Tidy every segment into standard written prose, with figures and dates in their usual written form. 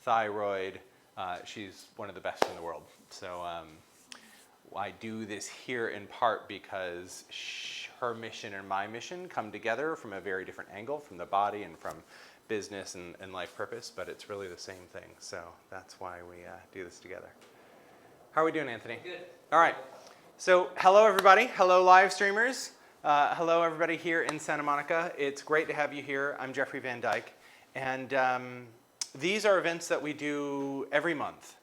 thyroid. She's one of the best in the world. So I do this here in part because her mission and my mission come together from a very different angle, from the body and from business and life purpose, but it's really the same thing. So that's why we do this together. How are we doing, Anthony? Good. All right. So hello, everybody. Hello, live streamers. Hello, everybody here in Santa Monica. It's great to have you here. I'm Jeffrey Van Dyke. And these are events that we do every month.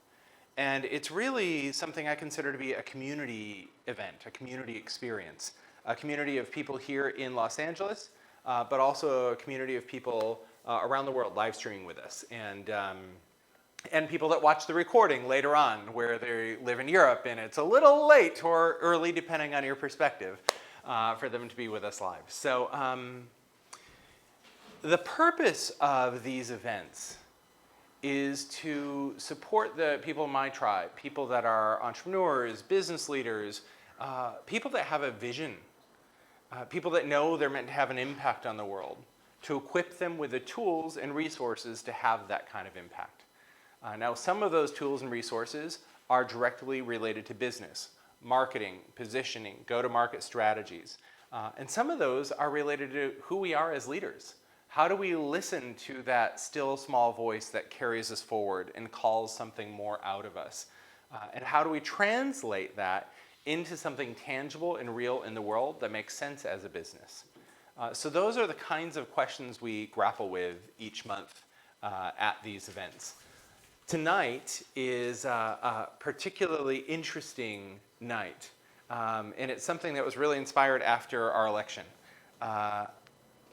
And it's really something I consider to be a community event, a community experience, a community of people here in Los Angeles, but also a community of people around the world live streaming with us. And people that watch the recording later on where they live in Europe, and it's a little late or early depending on your perspective for them to be with us live. So the purpose of these events is to support the people in my tribe, people that are entrepreneurs, business leaders, people that have a vision, people that know they're meant to have an impact on the world, to equip them with the tools and resources to have that kind of impact. Now, some of those tools and resources are directly related to business, marketing, positioning, go-to-market strategies. And some of those are related to who we are as leaders. How do we listen to that still small voice that carries us forward and calls something more out of us? And how do we translate that into something tangible and real in the world that makes sense as a business? So those are the kinds of questions we grapple with each month at these events. Tonight is a particularly interesting night, and it's something that was really inspired after our election.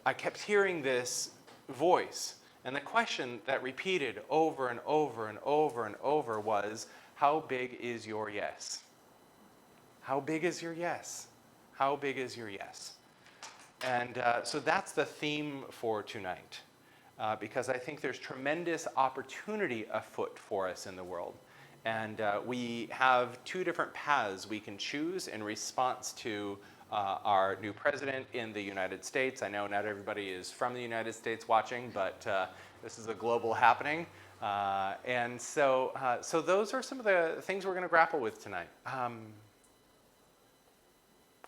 I kept hearing this voice, and the question that repeated over and over and over and over was, how big is your yes? How big is your yes? How big is your yes? And so that's the theme for tonight. Because I think there's tremendous opportunity afoot for us in the world. And we have two different paths we can choose in response to our new president in the United States. I know not everybody is from the United States watching, but this is a global happening. And so those are some of the things we're going to grapple with tonight. Let's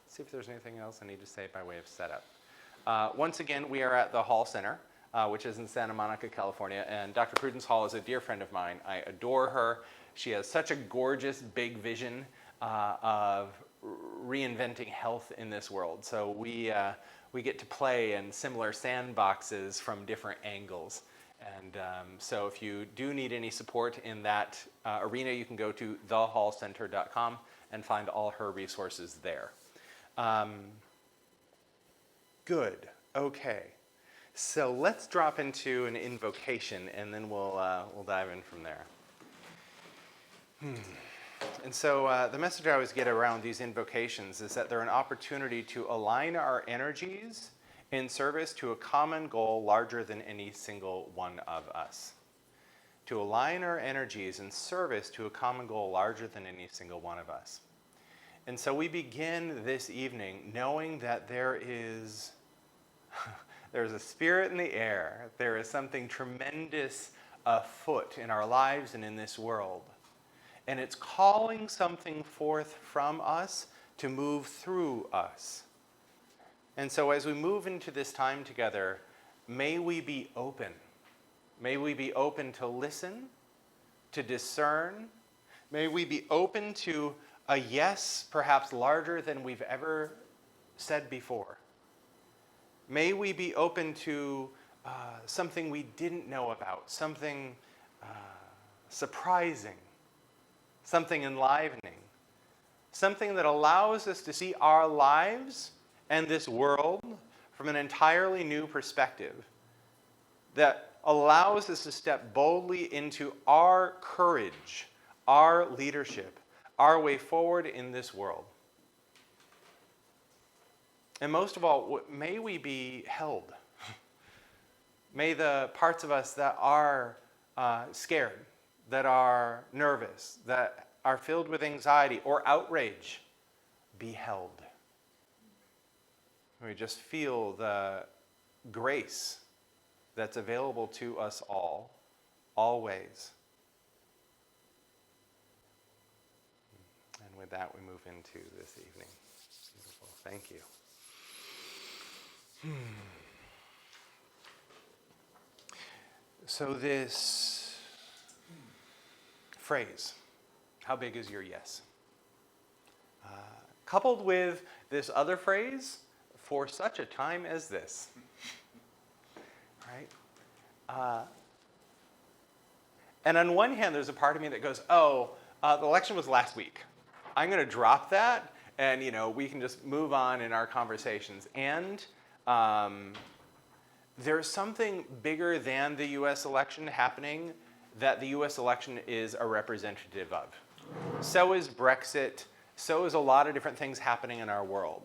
see if there's anything else I need to say by way of setup. Once again, we are at the Hall Center, which is in Santa Monica, California. And Dr. Prudence Hall is a dear friend of mine. I adore her. She has such a gorgeous, big vision of reinventing health in this world. So we get to play in similar sandboxes from different angles. And so if you do need any support in that arena, you can go to thehallcenter.com and find all her resources there. Good. Okay. So let's drop into an invocation, and then we'll dive in from there. And so the message I always get around these invocations is that they're an opportunity to align our energies in service to a common goal larger than any single one of us. To align our energies in service to a common goal larger than any single one of us. And so we begin this evening knowing that there's a spirit in the air. There is something tremendous afoot in our lives and in this world. And it's calling something forth from us to move through us. And so as we move into this time together, may we be open. May we be open to listen, to discern. May we be open to a yes, perhaps larger than we've ever said before. May we be open to something we didn't know about, something surprising, something enlivening, something that allows us to see our lives and this world from an entirely new perspective, that allows us to step boldly into our courage, our leadership, our way forward in this world. And most of all, may we be held. May the parts of us that are scared, that are nervous, that are filled with anxiety or outrage, be held. We just feel the grace that's available to us all always. And with that, we move into this evening. Beautiful. Thank you. So this phrase, how big is your yes? Coupled with this other phrase, for such a time as this. Right? And on one hand, there's a part of me that goes, the election was last week. I'm going to drop that, and we can just move on in our conversations. And there's something bigger than the U.S. election happening that the U.S. election is a representative of. So is Brexit. So is a lot of different things happening in our world.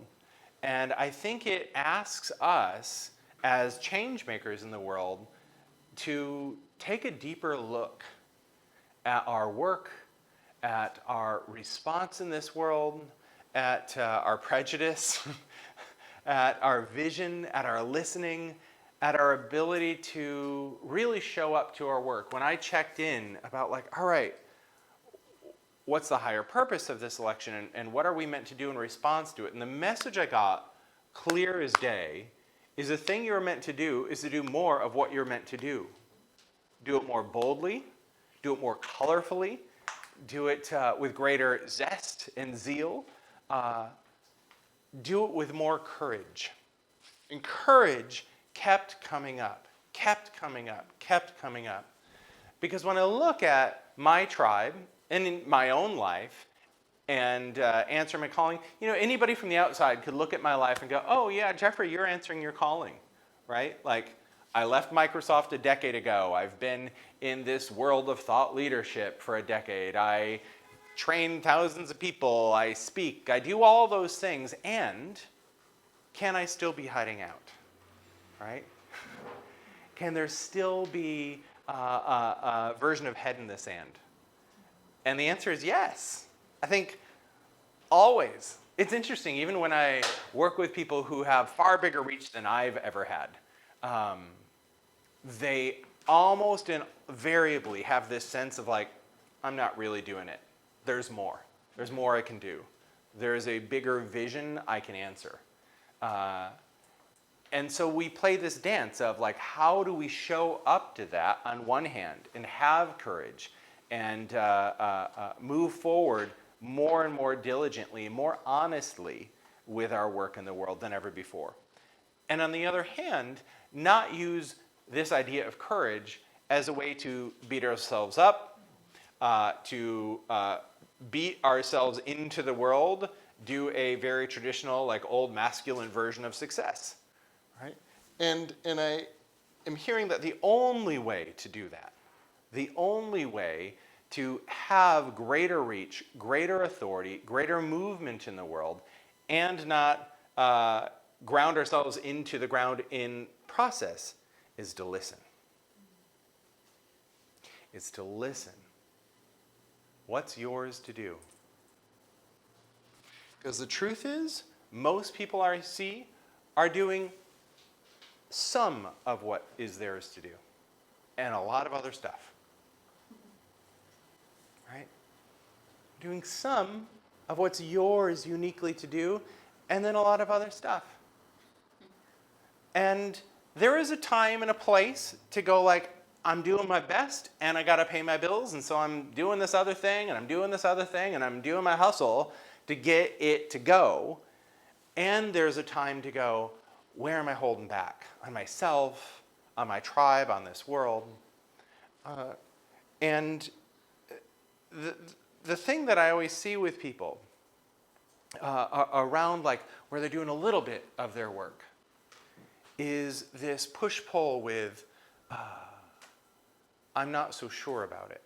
And I think it asks us, as change makers in the world, to take a deeper look at our work, at our response in this world, at our prejudice, at our vision, at our listening, at our ability to really show up to our work. When I checked in about all right, what's the higher purpose of this election and what are we meant to do in response to it? And the message I got, clear as day, is the thing you're meant to do is to do more of what you're meant to do. Do it more boldly, do it more colorfully, do it with greater zest and zeal, do it with more courage. And courage kept coming up, kept coming up, kept coming up. Because when I look at my tribe and in my own life and answer my calling, anybody from the outside could look at my life and go, oh yeah, Jeffrey, you're answering your calling, right? I left Microsoft a decade ago. I've been in this world of thought leadership for a decade. I train thousands of people. I speak. I do all those things. And can I still be hiding out, right? Can there still be a version of head in the sand? And the answer is yes. I think always. It's interesting, even when I work with people who have far bigger reach than I've ever had, they almost invariably have this sense of I'm not really doing it. There's more. There's more I can do. There's a bigger vision I can answer. And so we play this dance of how do we show up to that on one hand and have courage and move forward more and more diligently, more honestly with our work in the world than ever before. And on the other hand, not use this idea of courage as a way to beat ourselves up, to beat ourselves into the world, do a very traditional, old masculine version of success, right? And I am hearing that the only way to do that, the only way to have greater reach, greater authority, greater movement in the world, and not ground ourselves into the ground in process, is to listen. It's to listen. What's yours to do? Because the truth is, most people I see are doing some of what is theirs to do, and a lot of other stuff. Right? Doing some of what's yours uniquely to do, and then a lot of other stuff. And there is a time and a place to go I'm doing my best, and I got to pay my bills, and so I'm doing this other thing, and I'm doing this other thing, and I'm doing my hustle to get it to go. And there's a time to go, where am I holding back? On myself, on my tribe, on this world. And the thing that I always see with people around where they're doing a little bit of their work is this push-pull with, I'm not so sure about it.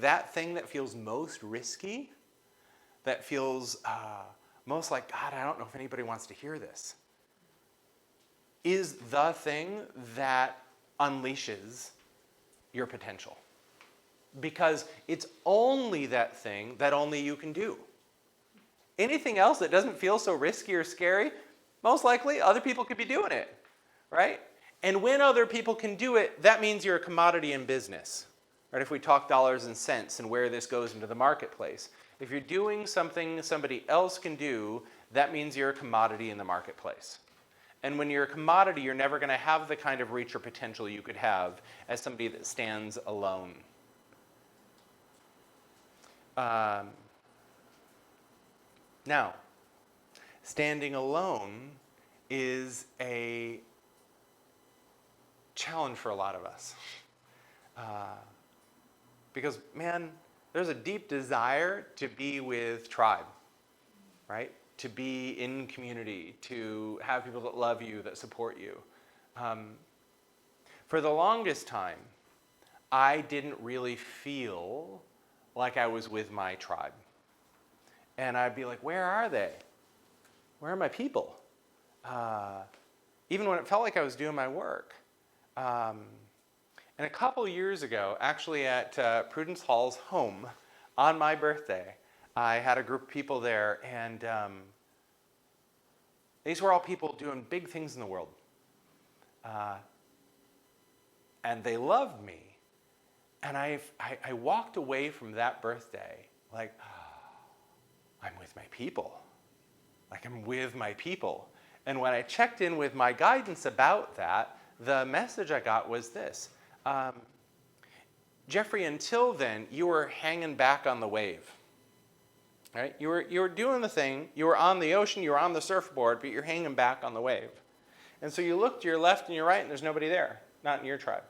That thing that feels most risky, that feels most God, I don't know if anybody wants to hear this, is the thing that unleashes your potential. Because it's only that thing that only you can do. Anything else that doesn't feel so risky or scary, most likely other people could be doing it, right? And when other people can do it, that means you're a commodity in business. Right? If we talk dollars and cents and where this goes into the marketplace. If you're doing something somebody else can do, that means you're a commodity in the marketplace. And when you're a commodity, you're never going to have the kind of reach or potential you could have as somebody that stands alone. Now, standing alone is a challenge for a lot of us. Because, man, there's a deep desire to be with tribe, right? To be in community, to have people that love you, that support you. For the longest time, I didn't really feel like I was with my tribe. And I'd be like, where are they? Where are my people? Even when it felt like I was doing my work. And a couple years ago, actually at Prudence Hall's home, on my birthday, I had a group of people there, and these were all people doing big things in the world. And they loved me. And I walked away from that birthday like, oh, I'm with my people. Like, I'm with my people. And when I checked in with my guidance about that, the message I got was this. Jeffrey, until then, you were hanging back on the wave. Right? You were doing the thing. You were on the ocean. You were on the surfboard, but you're hanging back on the wave. And so you look to your left and your right, and there's nobody there. Not in your tribe.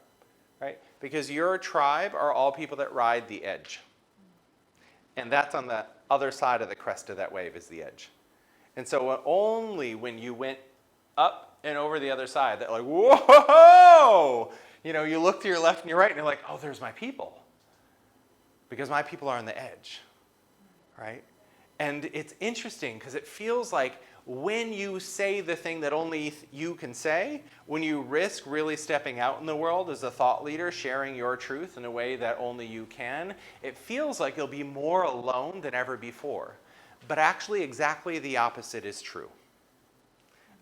Right? Because your tribe are all people that ride the edge. And that's on the other side of the crest of that wave is the edge. And so only when you went up and over the other side, that like, whoa! You know, you look to your left and your right, and you're like, oh, there's my people. Because my people are on the edge, right? And it's interesting because it feels like when you say the thing that only you can say, when you risk really stepping out in the world as a thought leader, sharing your truth in a way that only you can, it feels like you'll be more alone than ever before. But actually, exactly the opposite is true.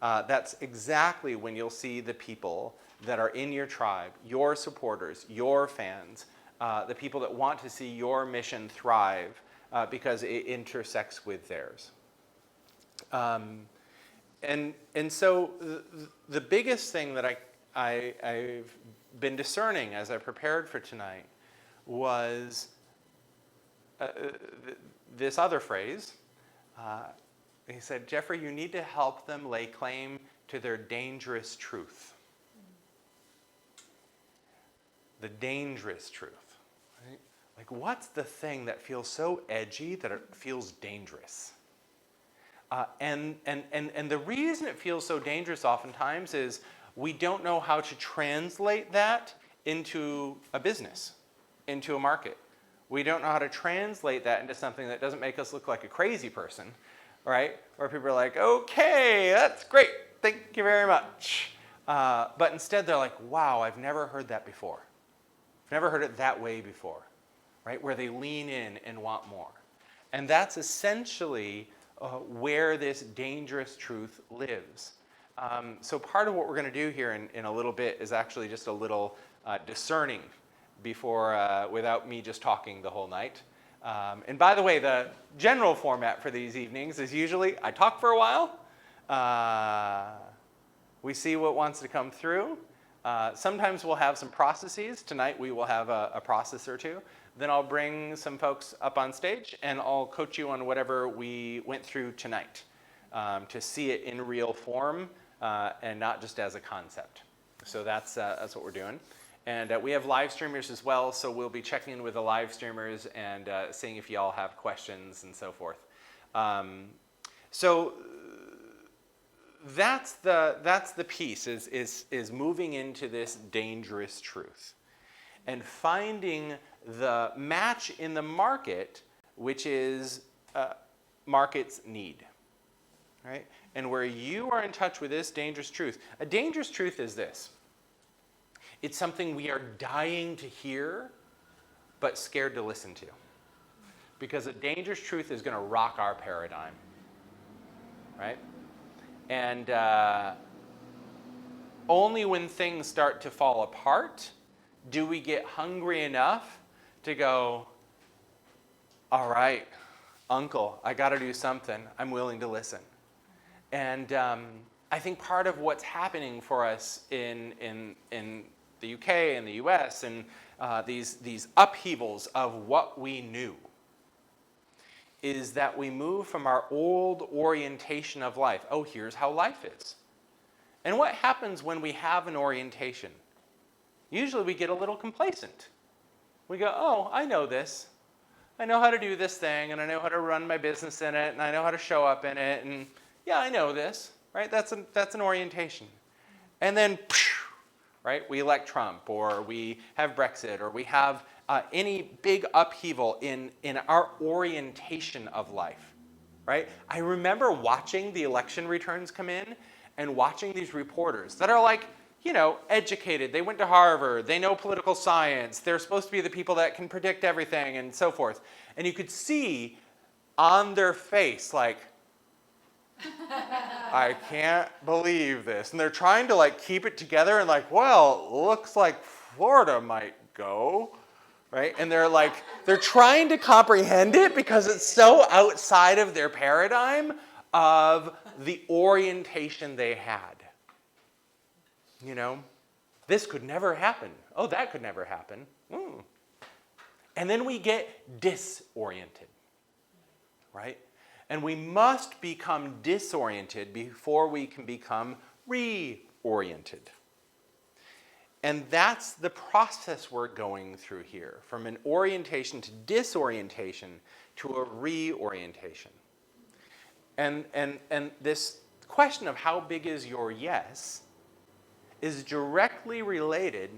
That's exactly when you'll see the people that are in your tribe, your supporters, your fans, the people that want to see your mission thrive because it intersects with theirs. And so the biggest thing that I've been discerning as I prepared for tonight was this other phrase. He said, Jeffrey, you need to help them lay claim to their dangerous truth. The dangerous truth. Right? Like, what's the thing that feels so edgy that it feels dangerous? And the reason it feels so dangerous oftentimes is we don't know how to translate that into a business, into a market. We don't know how to translate that into something that doesn't make us look like a crazy person, right? Where people are like, okay, that's great, thank you very much. But instead they're like, wow, I've never heard that before. I've never heard it that way before, right? Where they lean in and want more. And that's essentially where this dangerous truth lives. So part of what we're going to do here in a little bit is actually just a little discerning before, without me just talking the whole night. And by the way, the general format for these evenings is usually I talk for a while, we see what wants to come through. Sometimes we'll have some processes. Tonight we will have a process or two. Then I'll bring some folks up on stage and I'll coach you on whatever we went through tonight to see it in real form and not just as a concept. So that's what we're doing. And we have live streamers as well, so we'll be checking in with the live streamers and seeing if y'all have questions and so forth. So that's the piece, is moving into this dangerous truth and finding the match in the market, which is market's need, right? And where you are in touch with this dangerous truth. A dangerous truth is this. It's something we are dying to hear, but scared to listen to. Because a dangerous truth is going to rock our paradigm, right? And Only when things start to fall apart do we get hungry enough to go, all right, uncle, I got to do something. I'm willing to listen. And I think part of what's happening for us in the UK and the US and these upheavals of what we knew is that we move from our old orientation of life. Oh, here's how life is. And what happens when we have an orientation? Usually we get a little complacent. We go, oh, I know this. I know how to do this thing, and I know how to run my business in it, and I know how to show up in it, and yeah, I know this, right? That's an orientation. And then, right, we elect Trump, or we have Brexit, or we have any big upheaval in our orientation of life, right? I remember watching the election returns come in and watching these reporters that are like, you know, educated. They went to Harvard. They know political science. They're supposed to be the people that can predict everything and so forth. And you could see on their face, like, I can't believe this. And they're trying to like keep it together and like, well, looks like Florida might go, right? And they're trying to comprehend it because it's so outside of their paradigm of the orientation they had. You know, this could never happen. Oh, that could never happen. And then we get disoriented, right? And we must become disoriented before we can become reoriented. And that's the process we're going through here, from an orientation to disorientation to a reorientation. And this question of how big is your yes is directly related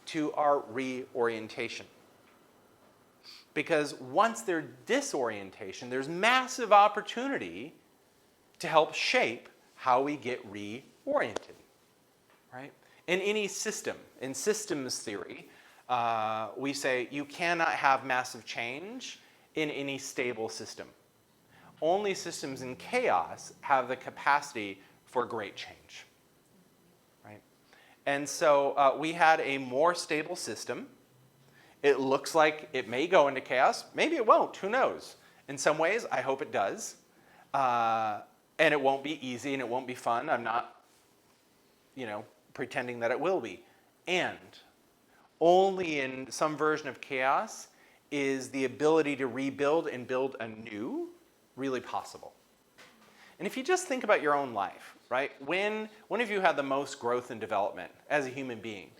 to our reorientation. Because once there's disorientation, there's massive opportunity to help shape how we get reoriented, right? In any system, in systems theory, we say you cannot have massive change in any stable system. Only systems in chaos have the capacity for great change. And so we had a more stable system. It looks like it may go into chaos. Maybe it won't. Who knows? In some ways, I hope it does. And it won't be easy and it won't be fun. I'm not, pretending that it will be. And only in some version of chaos is the ability to rebuild and build anew really possible. And if you just think about your own life, right? When have you had the most growth and development as a human being?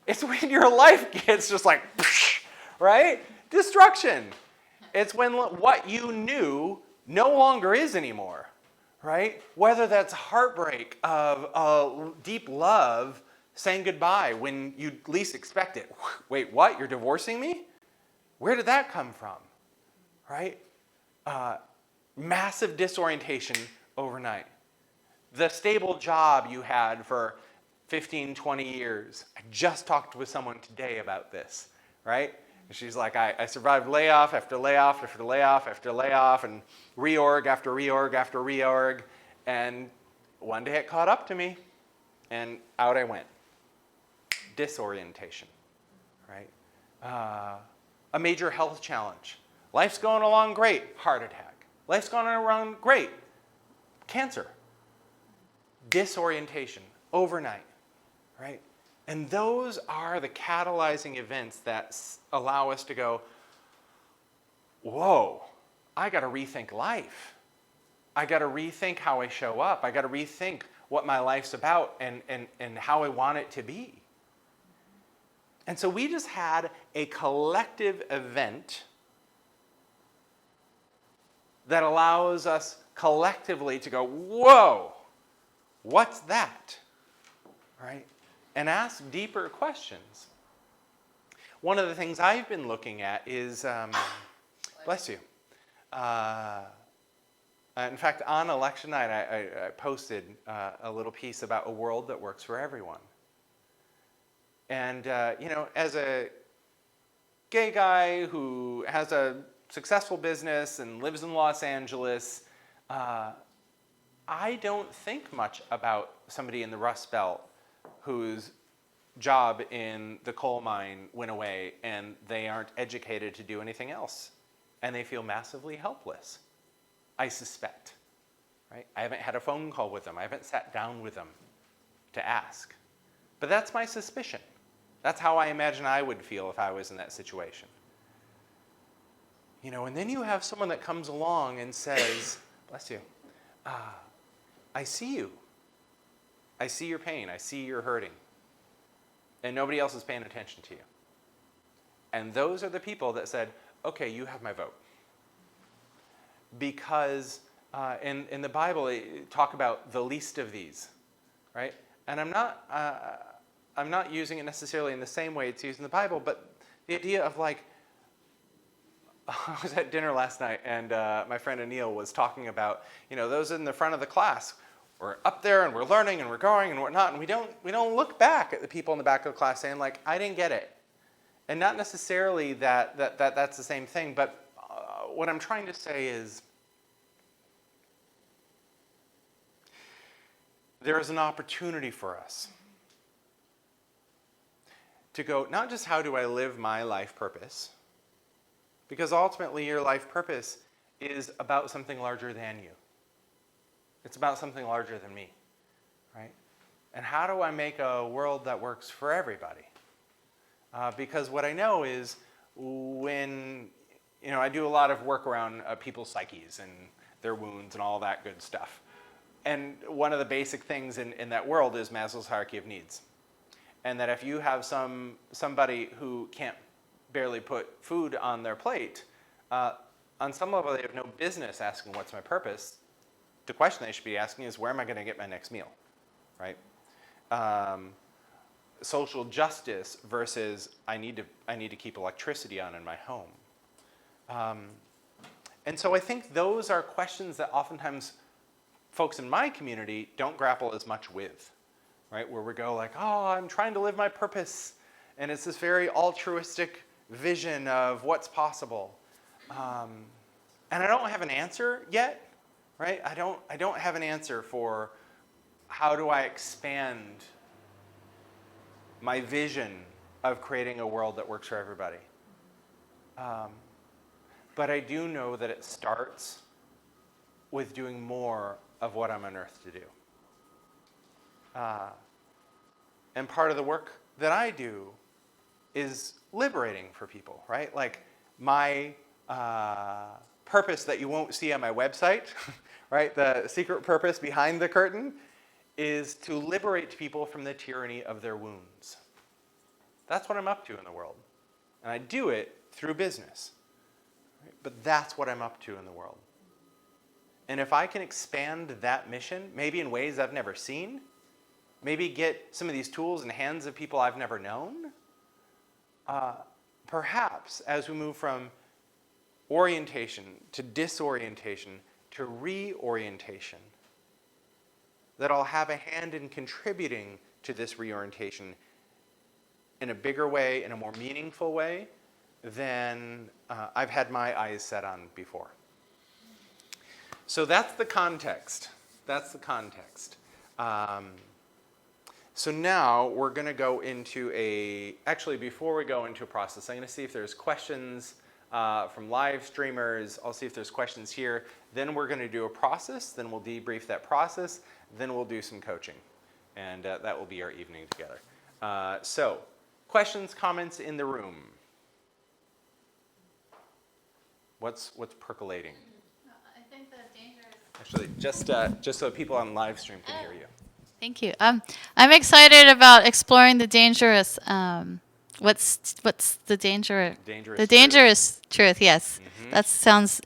It's when your life gets just like, right? Destruction. It's when what you knew no longer is anymore, right? Whether that's heartbreak of deep love saying goodbye when you least expect it. Wait, what? You're divorcing me? Where did that come from, right? Massive disorientation overnight. The stable job you had for 15, 20 years. I just talked with someone today about this, right? And she's like, I survived layoff after layoff after layoff after layoff and reorg after reorg after reorg. And one day it caught up to me and out I went. Disorientation, right? A major health challenge. Life's going along great, heart attack. Life's going along great, cancer. Disorientation, overnight, right? And those are the catalyzing events that allow us to go, whoa, I got to rethink life. I got to rethink how I show up. I got to rethink what my life's about and how I want it to be. And so we just had a collective event that allows us collectively to go, whoa, what's that, right? And ask deeper questions. One of the things I've been looking at is, bless you. In fact, on election night, I posted a little piece about a world that works for everyone. And, as a gay guy who has a successful business and lives in Los Angeles, I don't think much about somebody in the Rust Belt whose job in the coal mine went away and they aren't educated to do anything else. And they feel massively helpless, I suspect. Right? I haven't had a phone call with them. I haven't sat down with them to ask. But that's my suspicion. That's how I imagine I would feel if I was in that situation. And then you have someone that comes along and says, bless you, I see you. I see your pain. I see you're hurting. And nobody else is paying attention to you. And those are the people that said, okay, you have my vote. Because in the Bible, it talk about the least of these, right? And I'm not using it necessarily in the same way it's used in the Bible, but the idea of like, I was at dinner last night, and my friend Anil was talking about, those in the front of the class. We're up there, and we're learning, and we're going, and whatnot, and we don't look back at the people in the back of the class saying like, I didn't get it, and not necessarily that's the same thing, but what I'm trying to say is there is an opportunity for us to go, not just how do I live my life purpose, because ultimately your life purpose is about something larger than you. It's about something larger than me, right? And how do I make a world that works for everybody? Because what I know is when, I do a lot of work around people's psyches and their wounds and all that good stuff. And one of the basic things in that world is Maslow's hierarchy of needs. And that if you have somebody who can't barely put food on their plate, on some level they have no business asking what's my purpose. The question they should be asking is where am I going to get my next meal, right? Social justice versus I need to keep electricity on in my home. And so I think those are questions that oftentimes folks in my community don't grapple as much with, right? Where we go like, oh, I'm trying to live my purpose. And it's this very altruistic vision of what's possible. And I don't have an answer yet, right? I don't have an answer for how do I expand my vision of creating a world that works for everybody. But I do know that it starts with doing more of what I'm on earth to do. And part of the work that I do is liberating for people, right? Like my purpose that you won't see on my website, right? The secret purpose behind the curtain is to liberate people from the tyranny of their wounds. That's what I'm up to in the world. And I do it through business. Right? But that's what I'm up to in the world. And if I can expand that mission, maybe in ways I've never seen, maybe get some of these tools in the hands of people I've never known, perhaps as we move from orientation to disorientation to reorientation, that I'll have a hand in contributing to this reorientation in a bigger way, in a more meaningful way than I've had my eyes set on before. So that's the context. That's the context. So now we're going to go into actually before we go into a process, I'm going to see if there's questions from live streamers. I'll see if there's questions here. Then we're going to do a process. Then we'll debrief that process. Then we'll do some coaching. And that will be our evening together. So questions, comments in the room? What's percolating? I think the danger is... Actually, just so people on live stream can hear you. Thank you. I'm excited about exploring the dangerous. What's the danger? Dangerous the dangerous truth. Yes, that sounds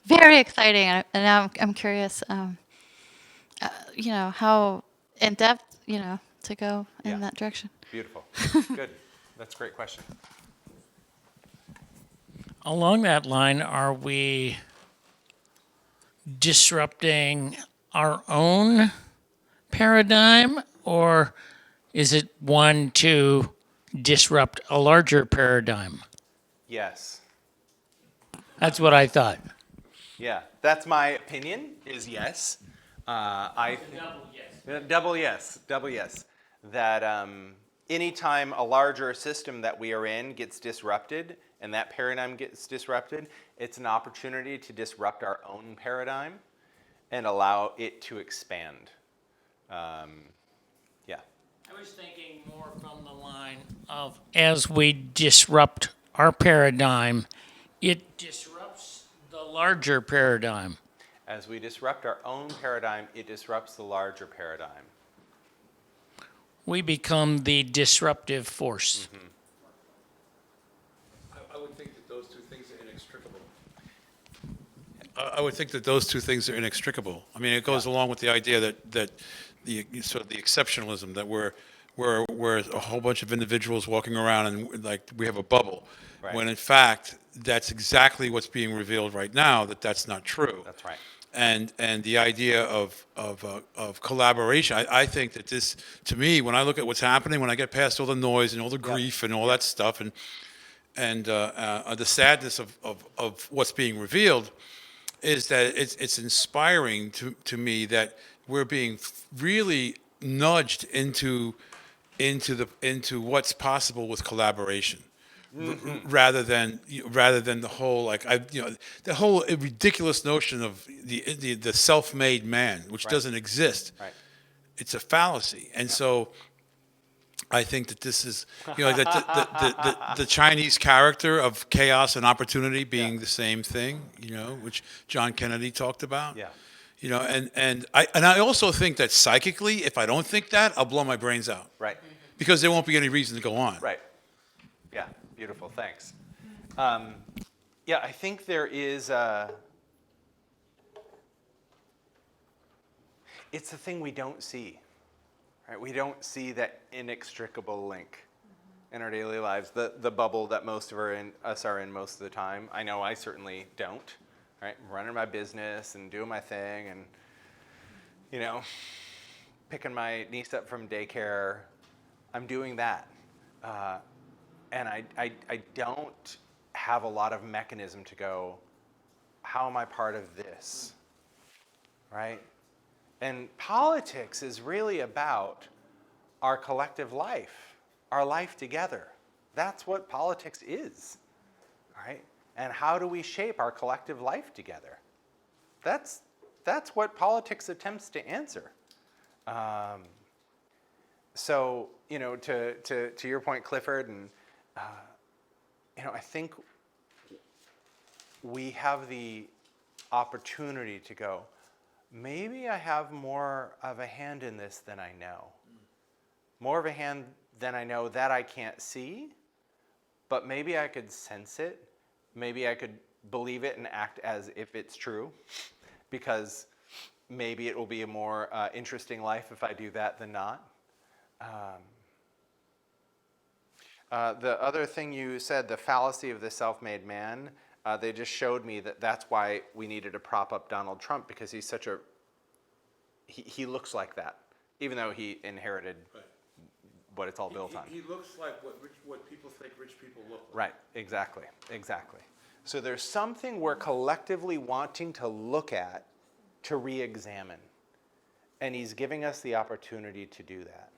very exciting, and now I'm curious. How in depth, to go in that direction. Beautiful. Good. That's a great question. Along that line, are we disrupting our own paradigm, or is it one to disrupt a larger paradigm? Yes. That's what I thought. Yeah, that's my opinion, is yes. Double yes. Double yes, double yes. that anytime a larger system that we are in gets disrupted and that paradigm gets disrupted, it's an opportunity to disrupt our own paradigm and allow it to expand. Yeah. I was thinking more from the line of as we disrupt our paradigm, it disrupts the larger paradigm. As we disrupt our own paradigm, it disrupts the larger paradigm. We become the disruptive force. Mm-hmm. I would think that those two things are inextricable. I would think that those two things are inextricable. I mean, it goes along with the idea that the sort of the exceptionalism that we're a whole bunch of individuals walking around and like we have a bubble, Right. when in fact that's exactly what's being revealed right now. That's not true. That's right. And the idea of collaboration, I think that this, to me, when I look at what's happening, when I get past all the noise and all the grief and all that stuff, and the sadness of what's being revealed, is that it's inspiring to me that we're being really nudged into what's possible with collaboration. Rather than the whole the whole ridiculous notion of the self-made man, which Right. doesn't exist. Right. It's a fallacy, and so I think that this is that the Chinese character of chaos and opportunity being the same thing, which John Kennedy talked about. Yeah. And I also think that psychically, if I don't think that, I'll blow my brains out Right. because there won't be any reason to go on. Right. Yeah. Beautiful. Thanks. Yeah, I think there is. It's the thing we don't see. Right? We don't see that inextricable link in our daily lives. The bubble that most of us are in most of the time. I know I certainly don't. Right? I'm running my business and doing my thing, and picking my niece up from daycare. I'm doing that. And I don't have a lot of mechanism to go, how am I part of this, right? And politics is really about our collective life, our life together. That's what politics is, right? And how do we shape our collective life together? That's what politics attempts to answer. So, to your point, Clifford, and I think we have the opportunity to go, maybe I have more of a hand in this than I know. More of a hand than I know that I can't see, but maybe I could sense it. Maybe I could believe it and act as if it's true, because maybe it will be a more interesting life if I do that than not. The other thing you said, the fallacy of the self-made man, they just showed me that that's why we needed to prop up Donald Trump, because he's such a, he looks like that, even though he inherited what it's all built on. He looks like what people think rich people look like. Right, exactly. So there's something we're collectively wanting to look at, to re-examine, and he's giving us the opportunity to do that.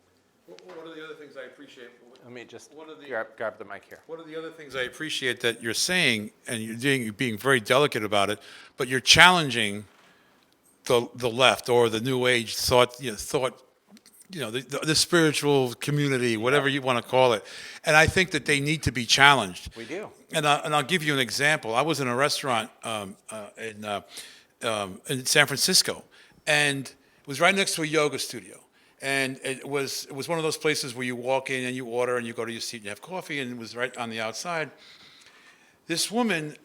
One of the other things I appreciate. Let me just One of the- grab the mic here. One of the other things I appreciate that you're saying, and you're being very delicate about it, but you're challenging the left or the new age thought, the spiritual community, whatever you want to call it. And I think that they need to be challenged. We do. And I'll give you an example. I was in a restaurant in San Francisco, and it was right next to a yoga studio. And it was one of those places where you walk in and you order and you go to your seat and you have coffee, and it was right on the outside. This woman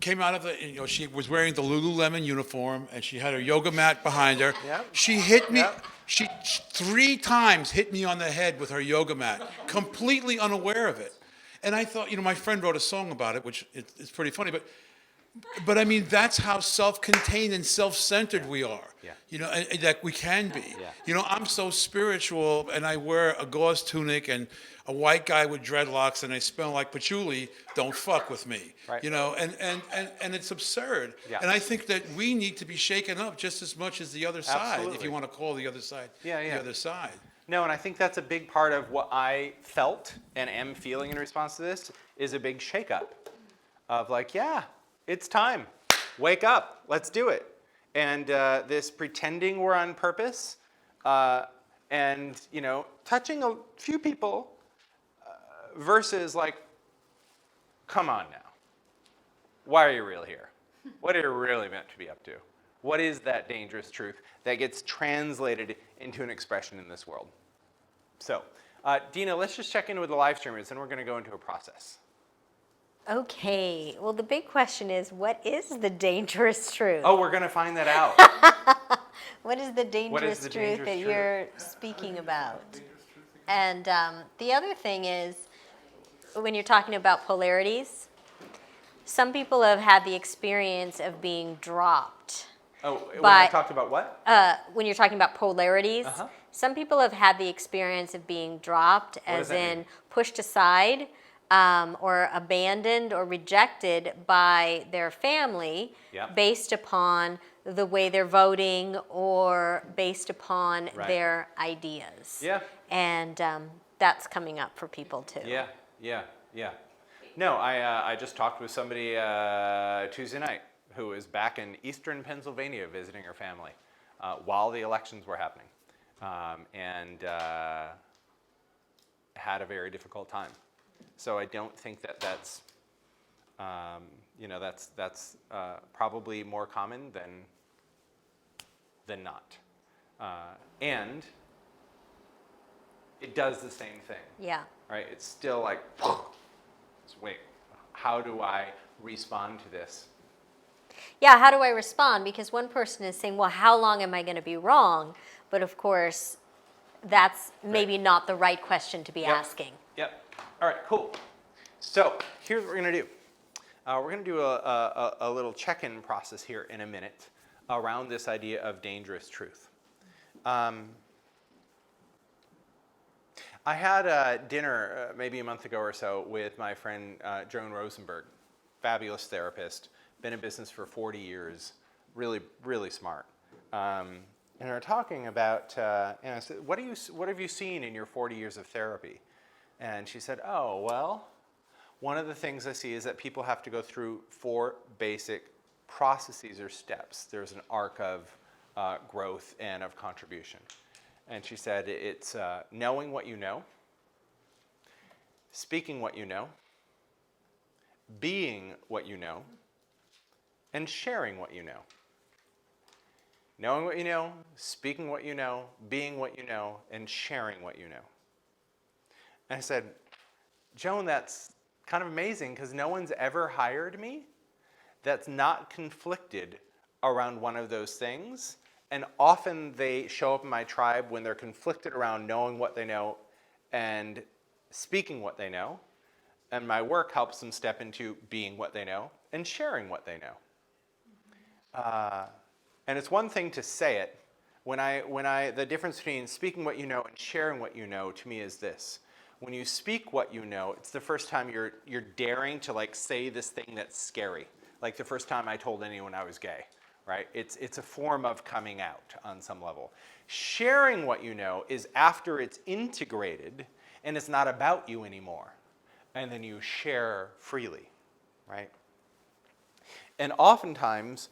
came out of she was wearing the Lululemon uniform, and she had her yoga mat behind her. Yep. She hit me. Yep. She 3 times hit me on the head with her yoga mat, completely unaware of it. And I thought, my friend wrote a song about it, which it's pretty funny, but I mean, that's how self-contained and self-centered we are. Yeah. And that we can be. Yeah. I'm so spiritual, and I wear a gauze tunic, and a white guy with dreadlocks, and I smell like patchouli. Don't fuck with me. Right. And it's absurd. Yeah. And I think that we need to be shaken up just as much as the other side, if Absolutely. you want to call the other side Yeah. the other side. No, and I think that's a big part of what I felt and am feeling in response to this is a big shakeup of like, yeah, it's time. Wake up. Let's do it. And this pretending we're on purpose and, touching a few people versus like, come on now. Why are you really here? What are you really meant to be up to? What is that dangerous truth that gets translated into an expression in this world? So, Dina, let's just check in with the live streamers, and we're going to go into a process. Okay. Well, the big question is, what is the dangerous truth? Oh, we're going to find that out. What is the dangerous the truth dangerous that truth? you're speaking about? And the other thing is, when you're talking about polarities, some people have had the experience of being dropped. Oh, when But- I talked about what? When you're talking about polarities, Uh-huh. some people have had the experience of being dropped, does as that in mean? pushed aside or abandoned or rejected by their family Yep. based upon the way they're voting or based upon Right. their ideas. Yeah. And that's coming up for people too. Yeah. No, I just talked with somebody Tuesday night who is back in eastern Pennsylvania visiting her family while the elections were happening, and had a very difficult time. So I don't think that's that's probably more common than not, and it does the same thing. Yeah. Right? It's still like, wait, how do I respond to this? Yeah, how do I respond? Because one person is saying, well, how long am I going to be wrong? But of course, that's maybe not the right question to be asking. Yep. All right, cool. So here's what we're going to do. We're going to do a little check-in process here in a minute around this idea of dangerous truth. I had a dinner maybe a month ago or so with my friend Joan Rosenberg, fabulous therapist, been in business for 40 years, really, really smart. And we were talking about, and I said, what have you seen in your 40 years of therapy? And she said, oh, well, one of the things I see is that people have to go through 4 basic processes or steps. There's an arc of growth and of contribution. And she said it's knowing what you know, speaking what you know, being what you know, and sharing what you know. Knowing what you know, speaking what you know, being what you know, and sharing what you know. And I said, Joan, that's kind of amazing because no one's ever hired me that's not conflicted around one of those things. And often they show up in my tribe when they're conflicted around knowing what they know and speaking what they know. And my work helps them step into being what they know and sharing what they know. And it's one thing to say it. The difference between speaking what you know and sharing what you know to me is this. When you speak what you know, it's the first time you're daring to like say this thing that's scary. Like the first time I told anyone I was gay. Right? It's a form of coming out on some level. Sharing what you know is after it's integrated and it's not about you anymore. And then you share freely, right? And oftentimes,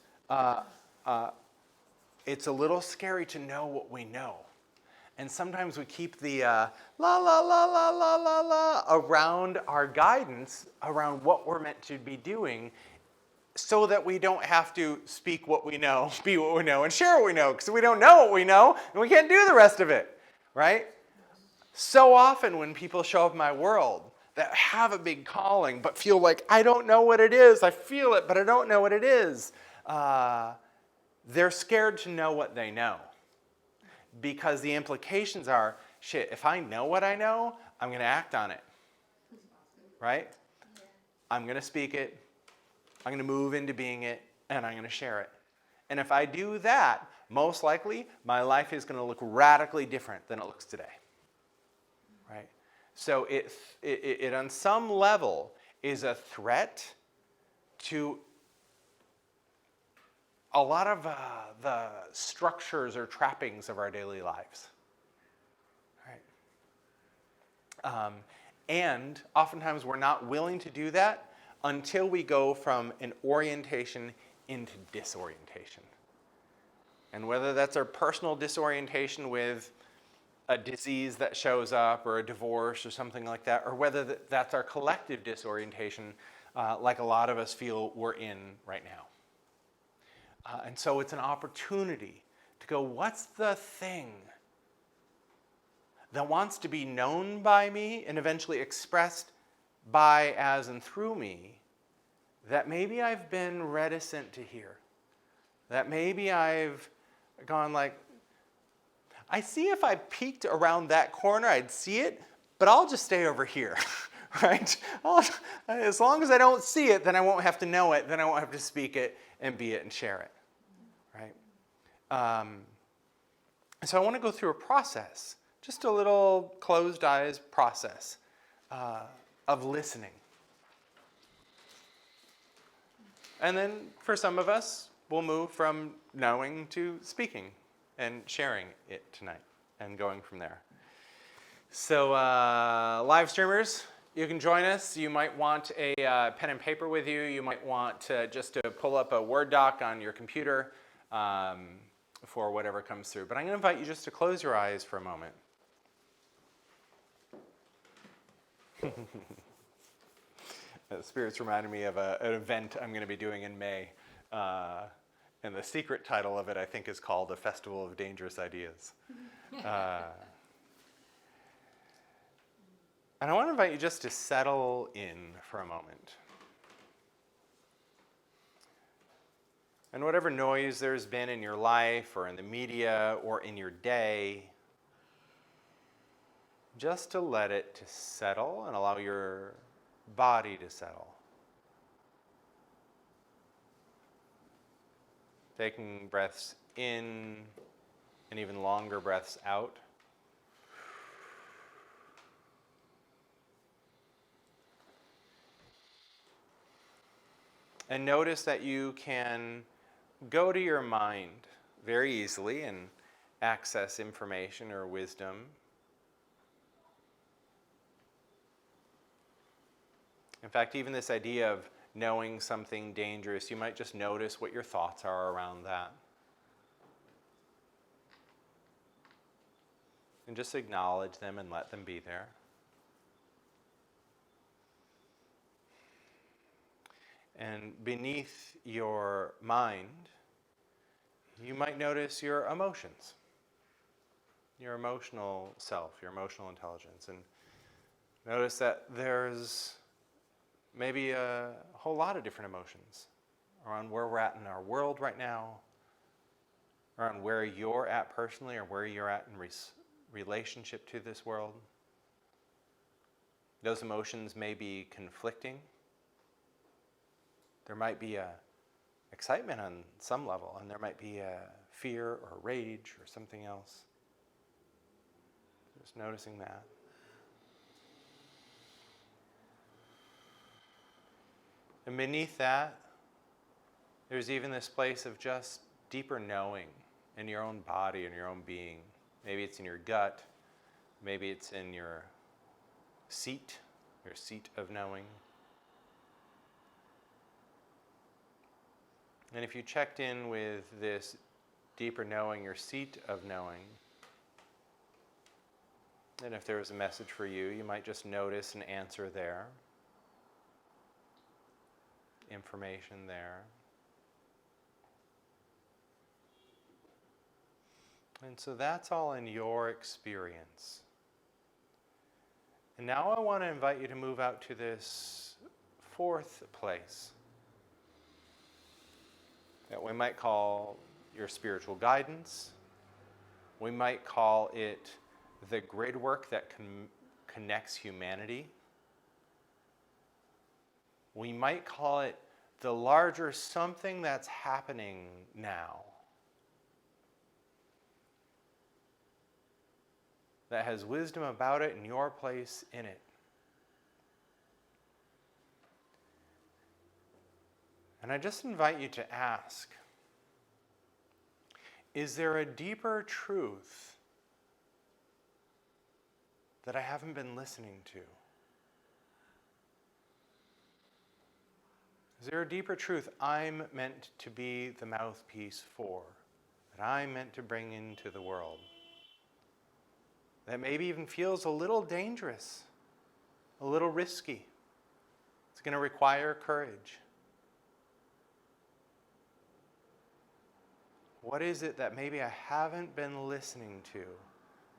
it's a little scary to know what we know. And sometimes we keep the la, la, la, la, la, la, la around our guidance, around what we're meant to be doing, so that we don't have to speak what we know, be what we know, and share what we know, because we don't know what we know, and we can't do the rest of it, right? So often when people show up in my world that have a big calling, but feel like, I don't know what it is, I feel it, but I don't know what it is, they're scared to know what they know. Because the implications are, shit, if I know what I know, I'm going to act on it, right? I'm going to speak it. I'm going to move into being it, and I'm going to share it. And if I do that, most likely, my life is going to look radically different than it looks today. Right? So it on some level is a threat to a lot of the structures or trappings of our daily lives. Right? And oftentimes we're not willing to do that until we go from an orientation into disorientation. And whether that's our personal disorientation with a disease that shows up or a divorce or something like that, or whether that's our collective disorientation, like a lot of us feel we're in right now. And so it's an opportunity to go, what's the thing that wants to be known by me and eventually expressed by, as, and through me that maybe I've been reticent to hear? That maybe I've gone like, I see if I peeked around that corner, I'd see it, but I'll just stay over here, right? As long as I don't see it, then I won't have to know it, then I won't have to speak it and be it and share it, right? So I want to go through a process, just a little closed eyes process of listening. And then for some of us, we'll move from knowing to speaking and sharing it tonight and going from there. So live streamers, you can join us. You might want a pen and paper with you. You might want to just to pull up a Word doc on your computer for whatever comes through. But I'm going to invite you just to close your eyes for a moment. The spirits reminded me of an event I'm going to be doing in May. And the secret title of it, I think, is called The Festival of Dangerous Ideas. And I want to invite you just to settle in for a moment. And whatever noise there's been in your life or in the media or in your day, just to let it to settle and allow your body to settle. Taking breaths in and even longer breaths out. And notice that you can go to your mind very easily and access information or wisdom. In fact, even this idea of knowing something dangerous, you might just notice what your thoughts are around that. And just acknowledge them and let them be there. And beneath your mind, you might notice your emotions, your emotional self, your emotional intelligence. And notice that there's maybe a whole lot of different emotions around where we're at in our world right now, around where you're at personally or where you're at in relationship to this world. Those emotions may be conflicting. There might be a excitement on some level, and there might be a fear or rage or something else. Just noticing that. And beneath that, there's even this place of just deeper knowing in your own body and your own being. Maybe it's in your gut. Maybe it's in your seat of knowing. And if you checked in with this deeper knowing, your seat of knowing, and if there was a message for you, you might just notice an answer there, information there. And so that's all in your experience. And now I want to invite you to move out to this fourth place that we might call your spiritual guidance. We might call it the grid work that connects humanity. We might call it the larger something that's happening now that has wisdom about it and your place in it. And I just invite you to ask, is there a deeper truth that I haven't been listening to? Is there a deeper truth I'm meant to be the mouthpiece for, that I'm meant to bring into the world, that maybe even feels a little dangerous, a little risky? It's going to require courage. What is it that maybe I haven't been listening to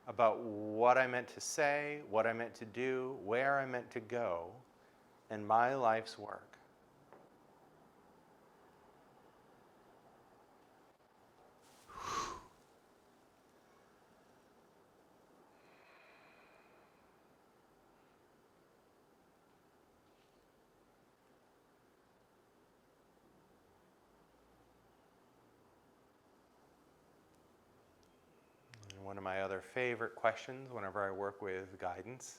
about what I meant to say, what I meant to do, where I meant to go in my life's work? One of my other favorite questions whenever I work with guidance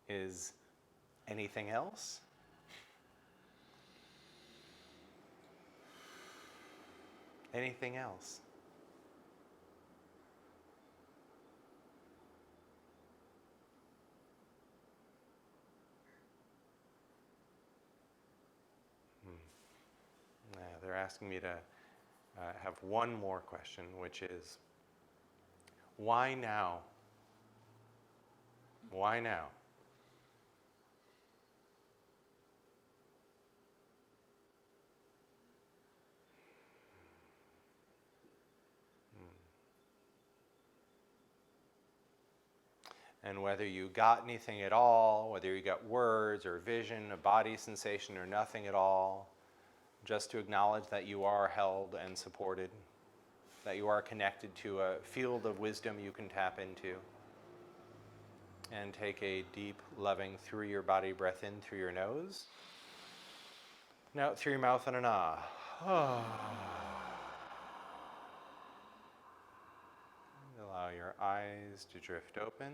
is, anything else? Anything else? They're asking me to have one more question, which is, why now? Why now? And whether you got anything at all, whether you got words or vision, a body sensation or nothing at all, just to acknowledge that you are held and supported, that you are connected to a field of wisdom you can tap into. And take a deep, loving, through your body breath in through your nose. And out through your mouth on an ah. Allow your eyes to drift open.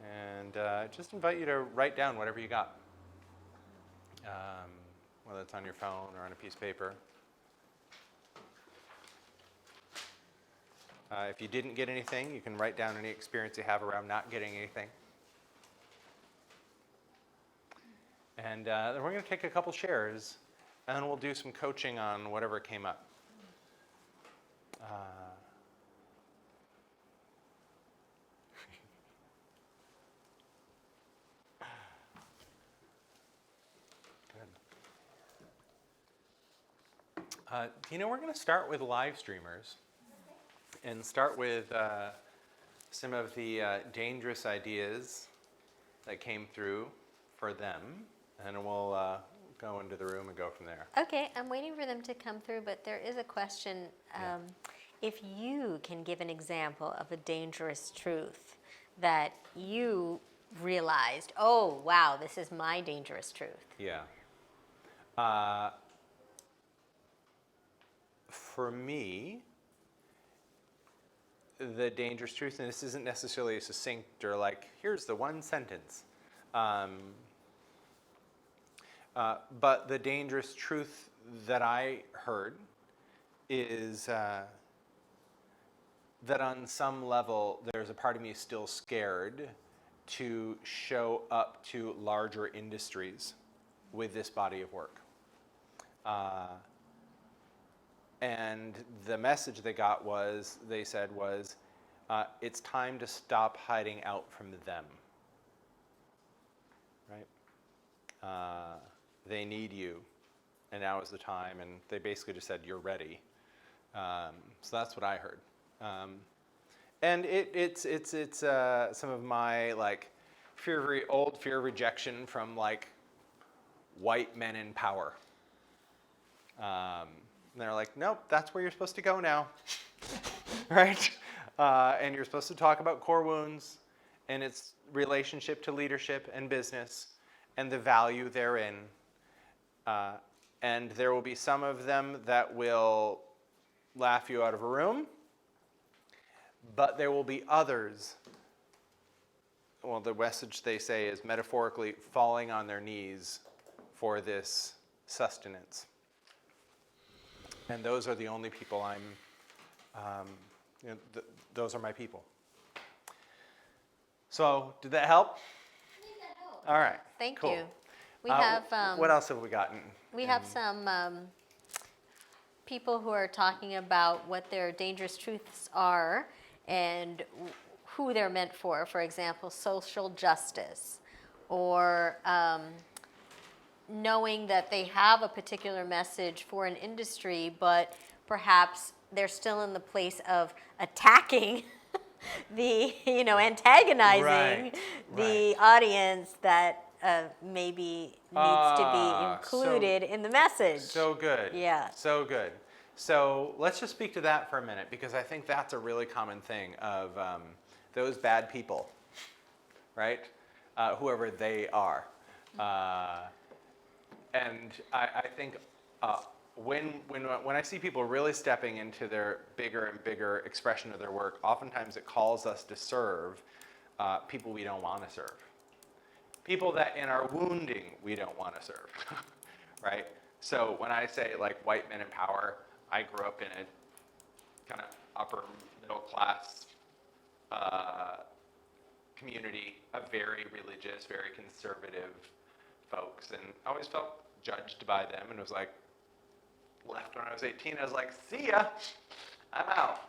And just invite you to write down whatever you got. Whether it's on your phone or on a piece of paper. If you didn't get anything, you can write down any experience you have around not getting anything. And then we're going to take a couple shares, and we'll do some coaching on whatever came up. We're going to start with live streamers and start with some of the dangerous ideas that came through for them, and we'll go into the room and go from there. Okay, I'm waiting for them to come through, but there is a question. If you can give an example of a dangerous truth that you realized, oh, wow, this is my dangerous truth. Yeah. For me, the dangerous truth, and this isn't necessarily succinct or like, here's the one sentence, but the dangerous truth that I heard is that on some level, there's a part of me still scared to show up to larger industries with this body of work. And the message they got was, it's time to stop hiding out from them, right? They need you, and now is the time, and they basically just said, you're ready. So that's what I heard. And it's some of my old fear of rejection from white men in power. And they're like, nope, that's where you're supposed to go now, right? And you're supposed to talk about core wounds and its relationship to leadership and business and the value therein. And there will be some of them that will laugh you out of a room, but there will be others. Well, the message they say is metaphorically falling on their knees for this sustenance. And those are the only people those are my people. So, did that help? All right. Thank cool. you. We have what else have we gotten? we have some people who are talking about what their dangerous truths are and who they're meant for. For example, social justice, or knowing that they have a particular message for an industry, but perhaps they're still in the place of attacking antagonizing Right, the audience that maybe needs to be included in the message. So good. Yeah. So good. So let's just speak to that for a minute, because I think that's a really common thing of those bad people, right? Whoever they are. And I think when I see people really stepping into their bigger and bigger expression of their work, oftentimes it calls us to serve people we don't want to serve. People that in our wounding we don't want to serve, right? So when I say like white men in power, I grew up in a kind of upper middle class community of very religious, very conservative folks, and I always felt judged by them, and was like, left when I was 18. I was like, see ya, I'm out.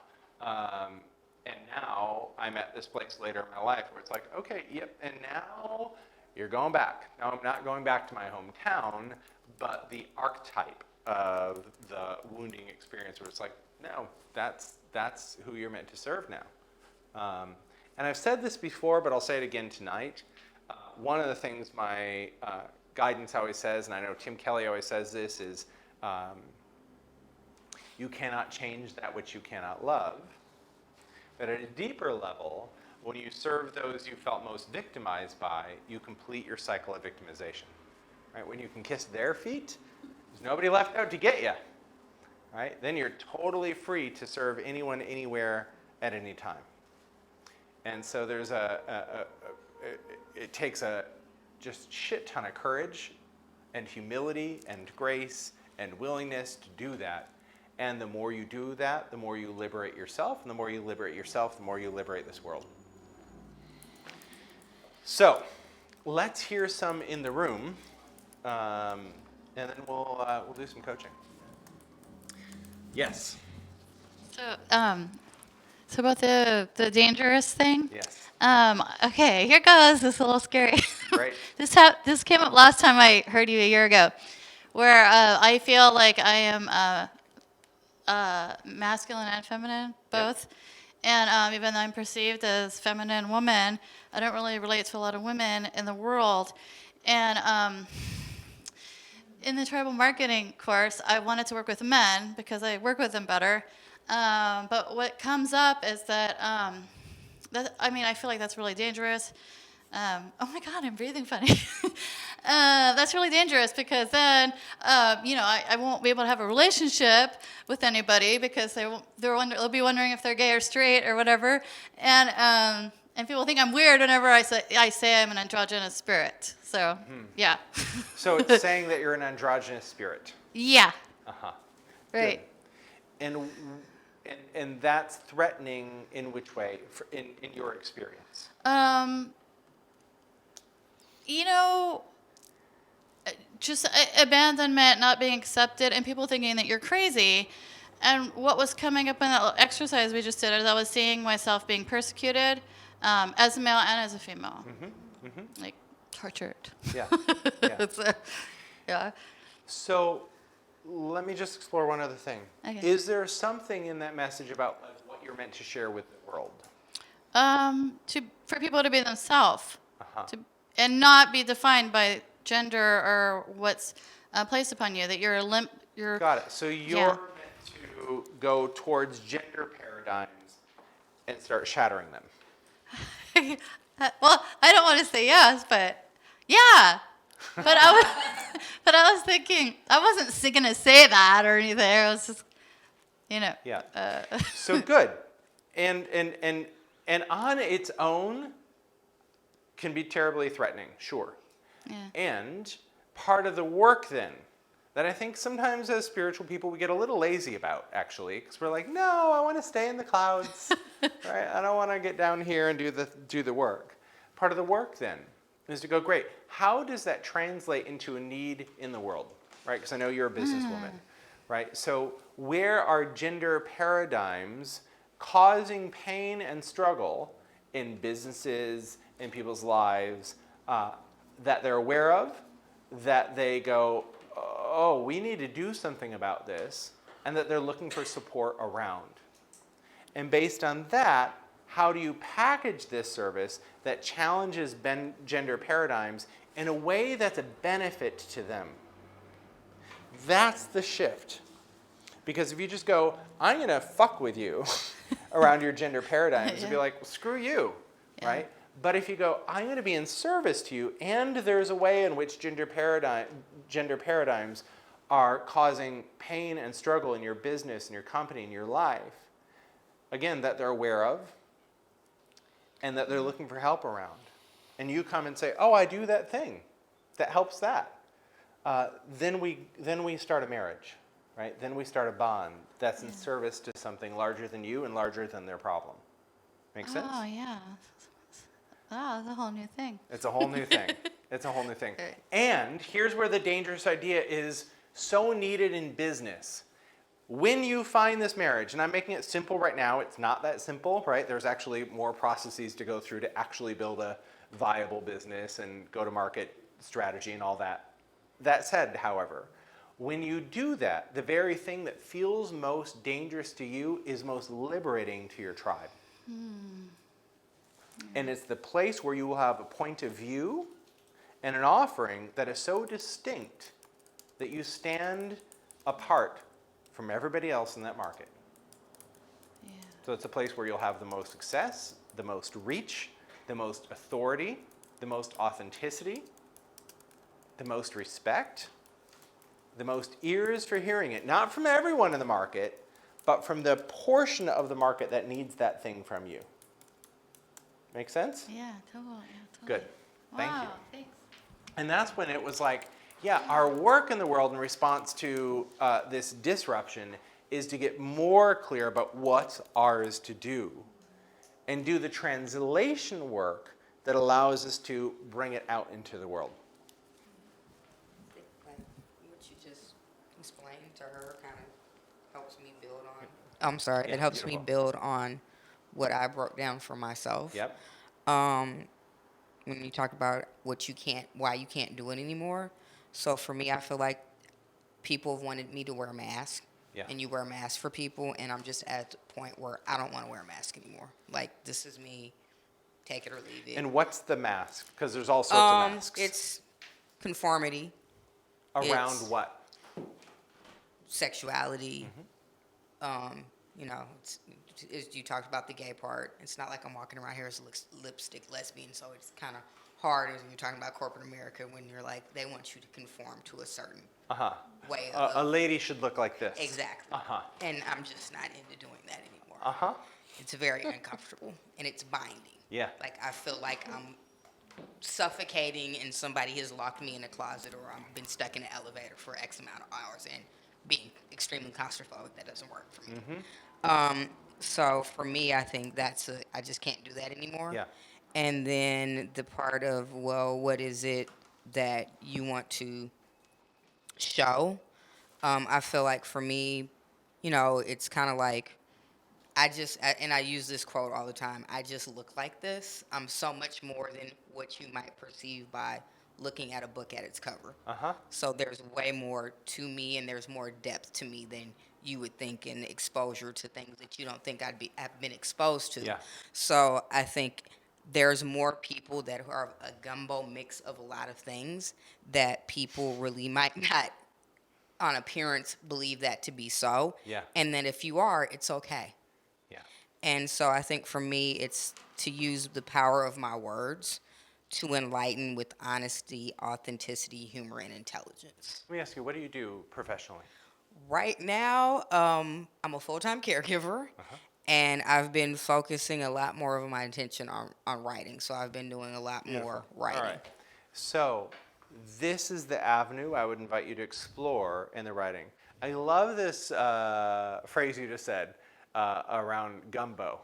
And now I'm at this place later in my life where it's like, okay, yep, and now you're going back. Now I'm not going back to my hometown, but the archetype of the wounding experience where it's like, no, that's who you're meant to serve now. And I've said this before, but I'll say it again tonight. One of the things my guidance always says, and I know Tim Kelly always says this, is you cannot change that which you cannot love. But at a deeper level, when you serve those you felt most victimized by, you complete your cycle of victimization. Right? When you can kiss their feet, there's nobody left out to get you. Right? Then you're totally free to serve anyone, anywhere, at any time. And so there's it takes a just shit ton of courage and humility and grace and willingness to do that. And the more you do that, the more you liberate yourself. And the more you liberate yourself, the more you liberate this world. So let's hear some in the room. And then we'll do some coaching. Yes. So about the dangerous thing. Yes. Okay, here goes. This is a little scary. Great. This came up last time I heard you a year ago, where I feel like I am masculine and feminine, both. Yep. And even though I'm perceived as feminine woman, I don't really relate to a lot of women in the world. And in the tribal marketing course, I wanted to work with men because I work with them better. But what comes up is that, I feel like that's really dangerous. Oh my God, I'm breathing funny. That's really dangerous because then, I won't be able to have a relationship with anybody because they'll be wondering if they're gay or straight or whatever. And people think I'm weird whenever I say I'm an androgynous spirit. So, yeah. So it's saying that you're an androgynous spirit. Yeah. Uh-huh. Right. Good. And that's threatening in which way, in your experience? Just abandonment, not being accepted, and people thinking that you're crazy. And what was coming up in that exercise we just did is I was seeing myself being persecuted as a male and as a female. Mm-hmm. Mm-hmm. Like, tortured. Yeah. Yeah. Yeah. So let me just explore one other thing. Okay. Is there something in that message about what you're meant to share with the world? For people to be themselves, Uh-huh. and not be defined by gender or what's placed upon you. That you're Got it. So you're meant to go towards gender paradigms and start shattering them. Well, I don't want to say yes, but yeah. But I was thinking I wasn't gonna say that or anything. I was just, Yeah. So good. And on its own can be terribly threatening, sure. Yeah. And part of the work then that I think sometimes as spiritual people we get a little lazy about, actually, because we're like, no, I want to stay in the clouds, right? I don't want to get down here and do the work. Part of the work then is to go, great, how does that translate into a need in the world, right? Because I know you're a businesswoman, right? So where are gender paradigms causing pain and struggle in businesses, in people's lives, that they're aware of, that they go, oh, we need to do something about this, and that they're looking for support around. And based on that, how do you package this service that challenges gender paradigms in a way that's a benefit to them? That's the shift. Because if you just go, I'm going to fuck with you around your gender paradigms, and be like, well, screw you, right? But if you go, I'm going to be in service to you, and there's a way in which gender paradigms are causing pain and struggle in your business, in your company, in your life, again, that they're aware of, and that they're looking for help around. And you come and say, oh, I do that thing that helps that. Then we start a marriage, right? Then we start a bond that's in service to something larger than you and larger than their problem. Make sense? Oh, yeah. Oh, that's a whole new thing. It's a whole new thing. It's a whole new thing. And here's where the dangerous idea is so needed in business. When you find this marriage, and I'm making it simple right now, it's not that simple, right? There's actually more processes to go through to actually build a viable business and go-to-market strategy and all that. That said, however, when you do that, the very thing that feels most dangerous to you is most liberating to your tribe. And it's the place where you will have a point of view and an offering that is so distinct that you stand apart from everybody else in that market. Yeah. So it's a place where you'll have the most success, the most reach, the most authority, the most authenticity, the most respect, the most ears for hearing it. Not from everyone in the market, but from the portion of the market that needs that thing from you. Make sense? Yeah, totally. Good. Thank you. Wow, thanks. And that's when it was like, yeah, our work in the world in response to this disruption is to get more clear about what's ours to do and do the translation work that allows us to bring it out into the world. Like what you just explained to her kind of helps me build on. I'm sorry, Yeah, it helps beautiful. me build on what I broke down for myself. Yep. When you talk about why you can't do it anymore. So for me, I feel like people have wanted me to wear a mask. Yeah. And you wear a mask for people, and I'm just at the point where I don't want to wear a mask anymore. Like, this is me, take it or leave it. And what's the mask? Because there's all sorts of masks. It's conformity, Around it's- what? sexuality. You know, you talked about the gay part. It's not like I'm walking around here as a lipstick lesbian, so it's kind of hard as you're talking about corporate America when you're like, they want you to conform to a certain way of. A lady should look like this. Exactly. And I'm just not into doing that anymore. Uh-huh. It's very uncomfortable, and it's binding. Yeah. Like, I feel like I'm suffocating and somebody has locked me in a closet, or I've been stuck in an elevator for X amount of hours and being extremely claustrophobic. That doesn't work for me. So for me, I think I just can't do that anymore. Yeah. And then the part of, well, what is it that you want to show? I feel like for me, you know, it's kind of like, and I use this quote all the time, I just look like this. I'm so much more than what you might perceive by looking at a book at its cover. So there's way more to me, and there's more depth to me than you would think, and exposure to things that you don't think I've been exposed to. Yeah. So I think there's more people that are a gumbo mix of a lot of things that people really might not, on appearance, believe that to be so. Yeah. And then if you are, it's okay. Yeah. And so I think for me, it's to use the power of my words to enlighten with honesty, authenticity, humor, and intelligence. Let me ask you, what do you do professionally? Right now, I'm a full-time caregiver, and I've been focusing a lot more of my attention on writing. So I've been doing a lot more writing. All right. So this is the avenue I would invite you to explore in the writing. I love this phrase you just said around gumbo,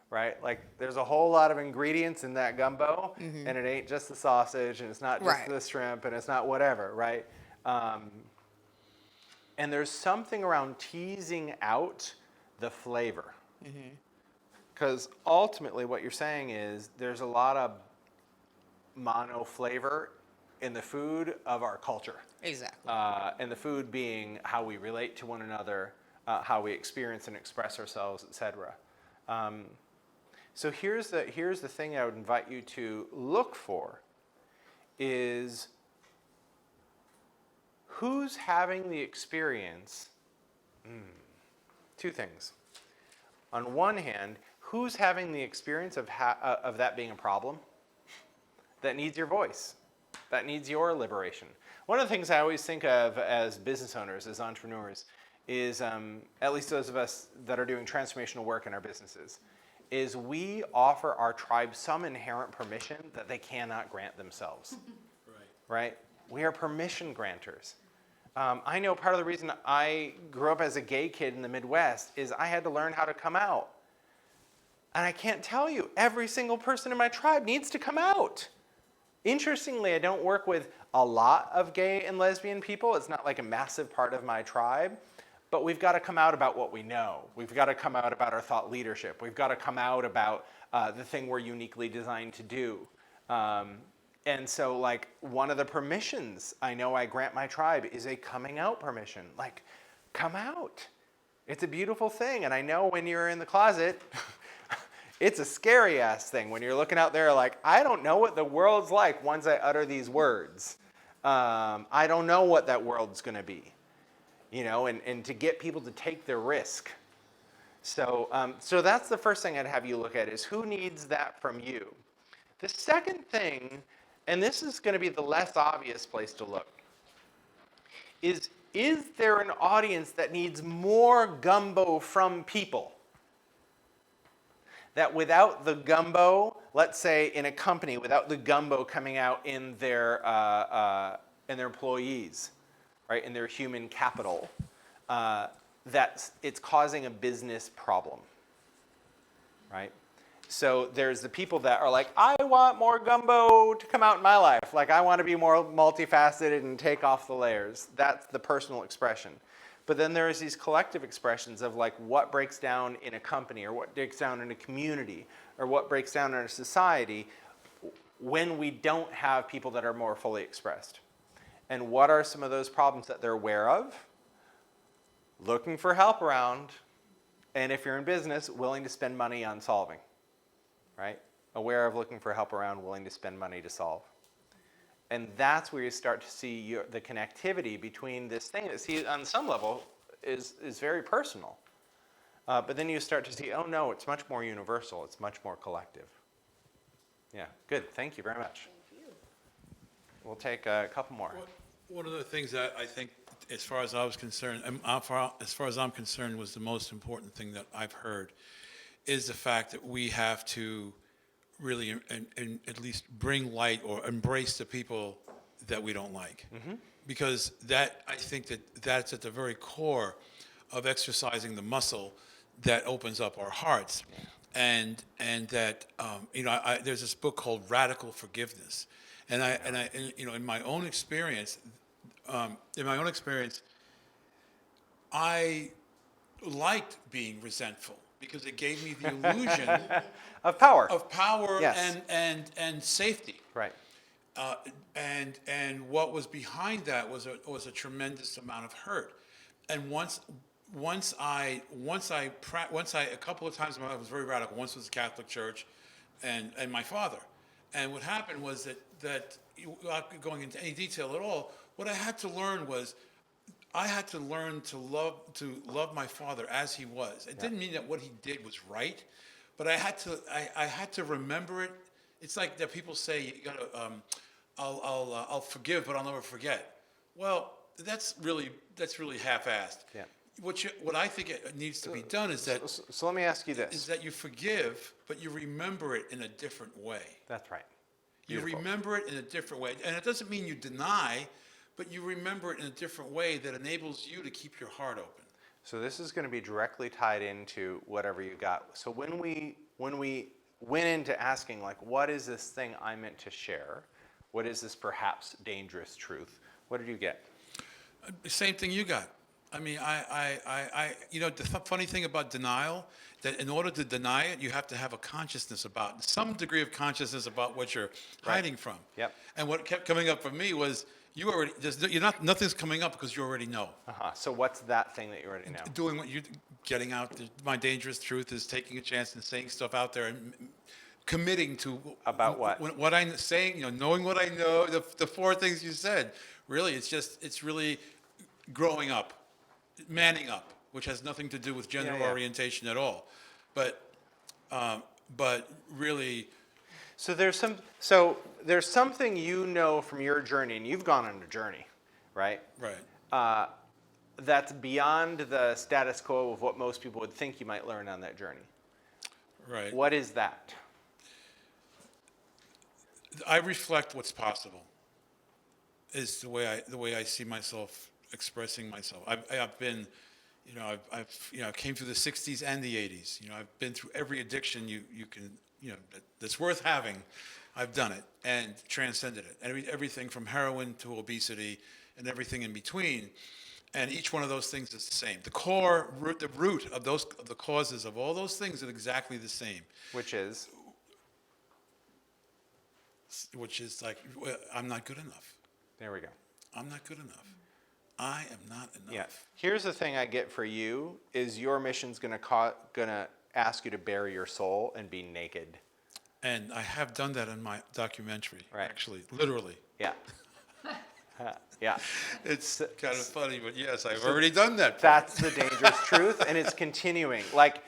right? Like there's a whole lot of ingredients in that gumbo, and it ain't just the sausage, and it's not just Right. the shrimp, and it's not whatever, right? And there's something around teasing out the flavor. Because ultimately what you're saying is there's a lot of mono flavor in the food of our culture. Exactly. And the food being how we relate to one another, how we experience and express ourselves, etc. So here's the thing I would invite you to look for is who's having the experience. Two things. On one hand, who's having the experience of that being a problem that needs your voice, that needs your liberation. One of the things I always think of as business owners, as entrepreneurs, is, at least those of us that are doing transformational work in our businesses, is we offer our tribe some inherent permission that they cannot grant themselves. Right? We are permission granters. I know part of the reason I grew up as a gay kid in the Midwest is I had to learn how to come out. And I can't tell you, every single person in my tribe needs to come out. Interestingly, I don't work with a lot of gay and lesbian people. It's not like a massive part of my tribe. But we've got to come out about what we know. We've got to come out about our thought leadership. We've got to come out about the thing we're uniquely designed to do. And so, like, one of the permissions I know I grant my tribe is a coming out permission. Like, come out. It's a beautiful thing. And I know when you're in the closet, it's a scary ass thing when you're looking out there like, I don't know what the world's like once I utter these words. I don't know what that world's going to be. You know, and to get people to take the risk. So that's the first thing I'd have you look at is who needs that from you. The second thing, and this is going to be the less obvious place to look, is there an audience that needs more gumbo from people? That without the gumbo, let's say in a company, without the gumbo coming out in their employees, right, in their human capital, that it's causing a business problem, right? So there's the people that are like, I want more gumbo to come out in my life. Like, I want to be more multifaceted and take off the layers. That's the personal expression. But then there's these collective expressions of like what breaks down in a company or what breaks down in a community or what breaks down in a society when we don't have people that are more fully expressed. And what are some of those problems that they're aware of? Looking for help around, and if you're in business, willing to spend money on solving, right? Aware of looking for help around, willing to spend money to solve. And that's where you start to see the connectivity between this thing that, see, on some level, is very personal. But then you start to see, oh no, it's much more universal, it's much more collective. Yeah, good, thank you very much. We'll take a couple more. One of the things that I think, as far as I was concerned, as far as I'm concerned, was the most important thing that I've heard, is the fact that we have to really, and at least bring light or embrace the people that we don't like, because that, I think that's at the very core of exercising the muscle that opens up our hearts, and that there's this book called Radical Forgiveness. And in my own experience, I liked being resentful because it gave me the illusion Of power. Yes. and safety. Right. And what was behind that was a tremendous amount of hurt. And once I a couple of times in my life was very radical. Once was the Catholic Church, and my father. And what happened was that without going into any detail at all, what I had to learn was I had to learn to love my father as he was. It didn't mean that what he did was right, but I had to remember it. It's like that people say you gotta I'll forgive, but I'll never forget. Well, that's really half-assed. Yeah. What I think it needs to be done is that So let me ask you this. you forgive, but you remember it in a different way. That's right. You Beautiful. remember it in a different way. And it doesn't mean you deny, but you remember it in a different way that enables you to keep your heart open. So this is going to be directly tied into whatever you got. So when we went into asking, like, what is this thing I meant to share? What is this perhaps dangerous truth? What did you get? The same thing you got. I mean, the funny thing about denial, that in order to deny it, you have to have a consciousness about, some degree of consciousness about what you're hiding from. Yep. And what kept coming up for me was, nothing's coming up because you already know. Uh-huh. So what's that thing that you already know? Doing what you're getting out, my dangerous truth is taking a chance and saying stuff out there and committing to. About what? What I'm saying, knowing what I know, the four things you said, really, it's really growing up. Manning up, which has nothing to do with gender Yeah, yeah. orientation at all, but really, So there's something you know from your journey, and you've gone on a journey, right? right. That's beyond the status quo of what most people would think you might learn on that journey. Right. What is that? I reflect what's possible. Is the way I see myself expressing myself. I've been, I've came through the '60s and the '80s. I've been through every addiction you can, that's worth having. I've done it and transcended it. Everything from heroin to obesity and everything in between. And each one of those things is the same. The root of the causes of all those things are exactly the same. Which is? Which is like, I'm not good enough. There we go. I'm not good enough. I am not enough. Yeah. Here's the thing I get for you is your mission's gonna ask you to bare your soul and be naked. And I have done that in my documentary, Right. actually, literally. Yeah. Yeah. It's kind of funny, but yes, I've already done that. That's the dangerous truth, and it's continuing. Like,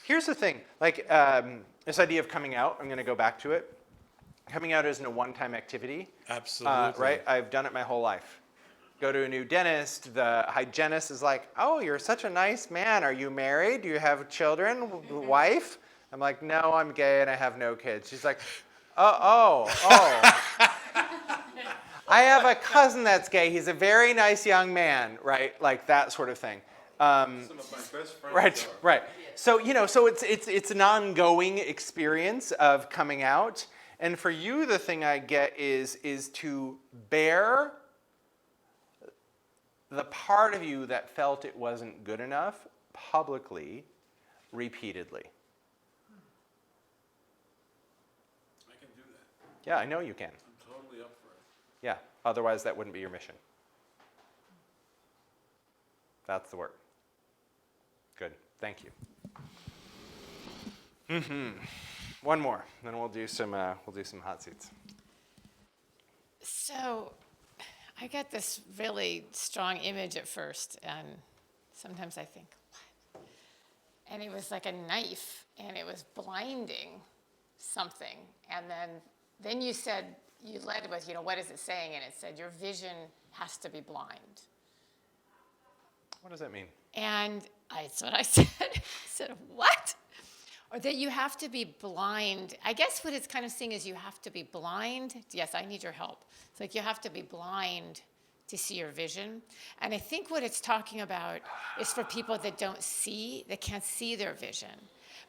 here's the thing. Like, this idea of coming out, I'm gonna go back to it. Coming out isn't a one-time activity. Absolutely. Right? I've done it my whole life. Go to a new dentist, the hygienist is like, oh, you're such a nice man. Are you married? Do you have children? Wife? I'm like, no, I'm gay and I have no kids. She's like, oh. I have a cousin that's gay. He's a very nice young man, right? Like that sort of thing. Some of my best friends Right. So, so it's an ongoing experience of coming out. And for you, the thing I get is to bear the part of you that felt it wasn't good enough publicly, repeatedly. I can do that. Yeah, I know you can. I'm totally up for it. Yeah, otherwise that wouldn't be your mission. That's the work. Good, thank you. One more, then we'll do some hot seats. So I get this really strong image at first, and sometimes I think, what? And it was like a knife, and it was blinding something. And then you said, you led with, what is it saying? And it said, your vision has to be blind. What does that mean? And that's what I said. I said, what? Or that you have to be blind. I guess what it's kind of saying is you have to be blind. Yes, I need your help. It's like you have to be blind to see your vision. And I think what it's talking about is for people that can't see their vision.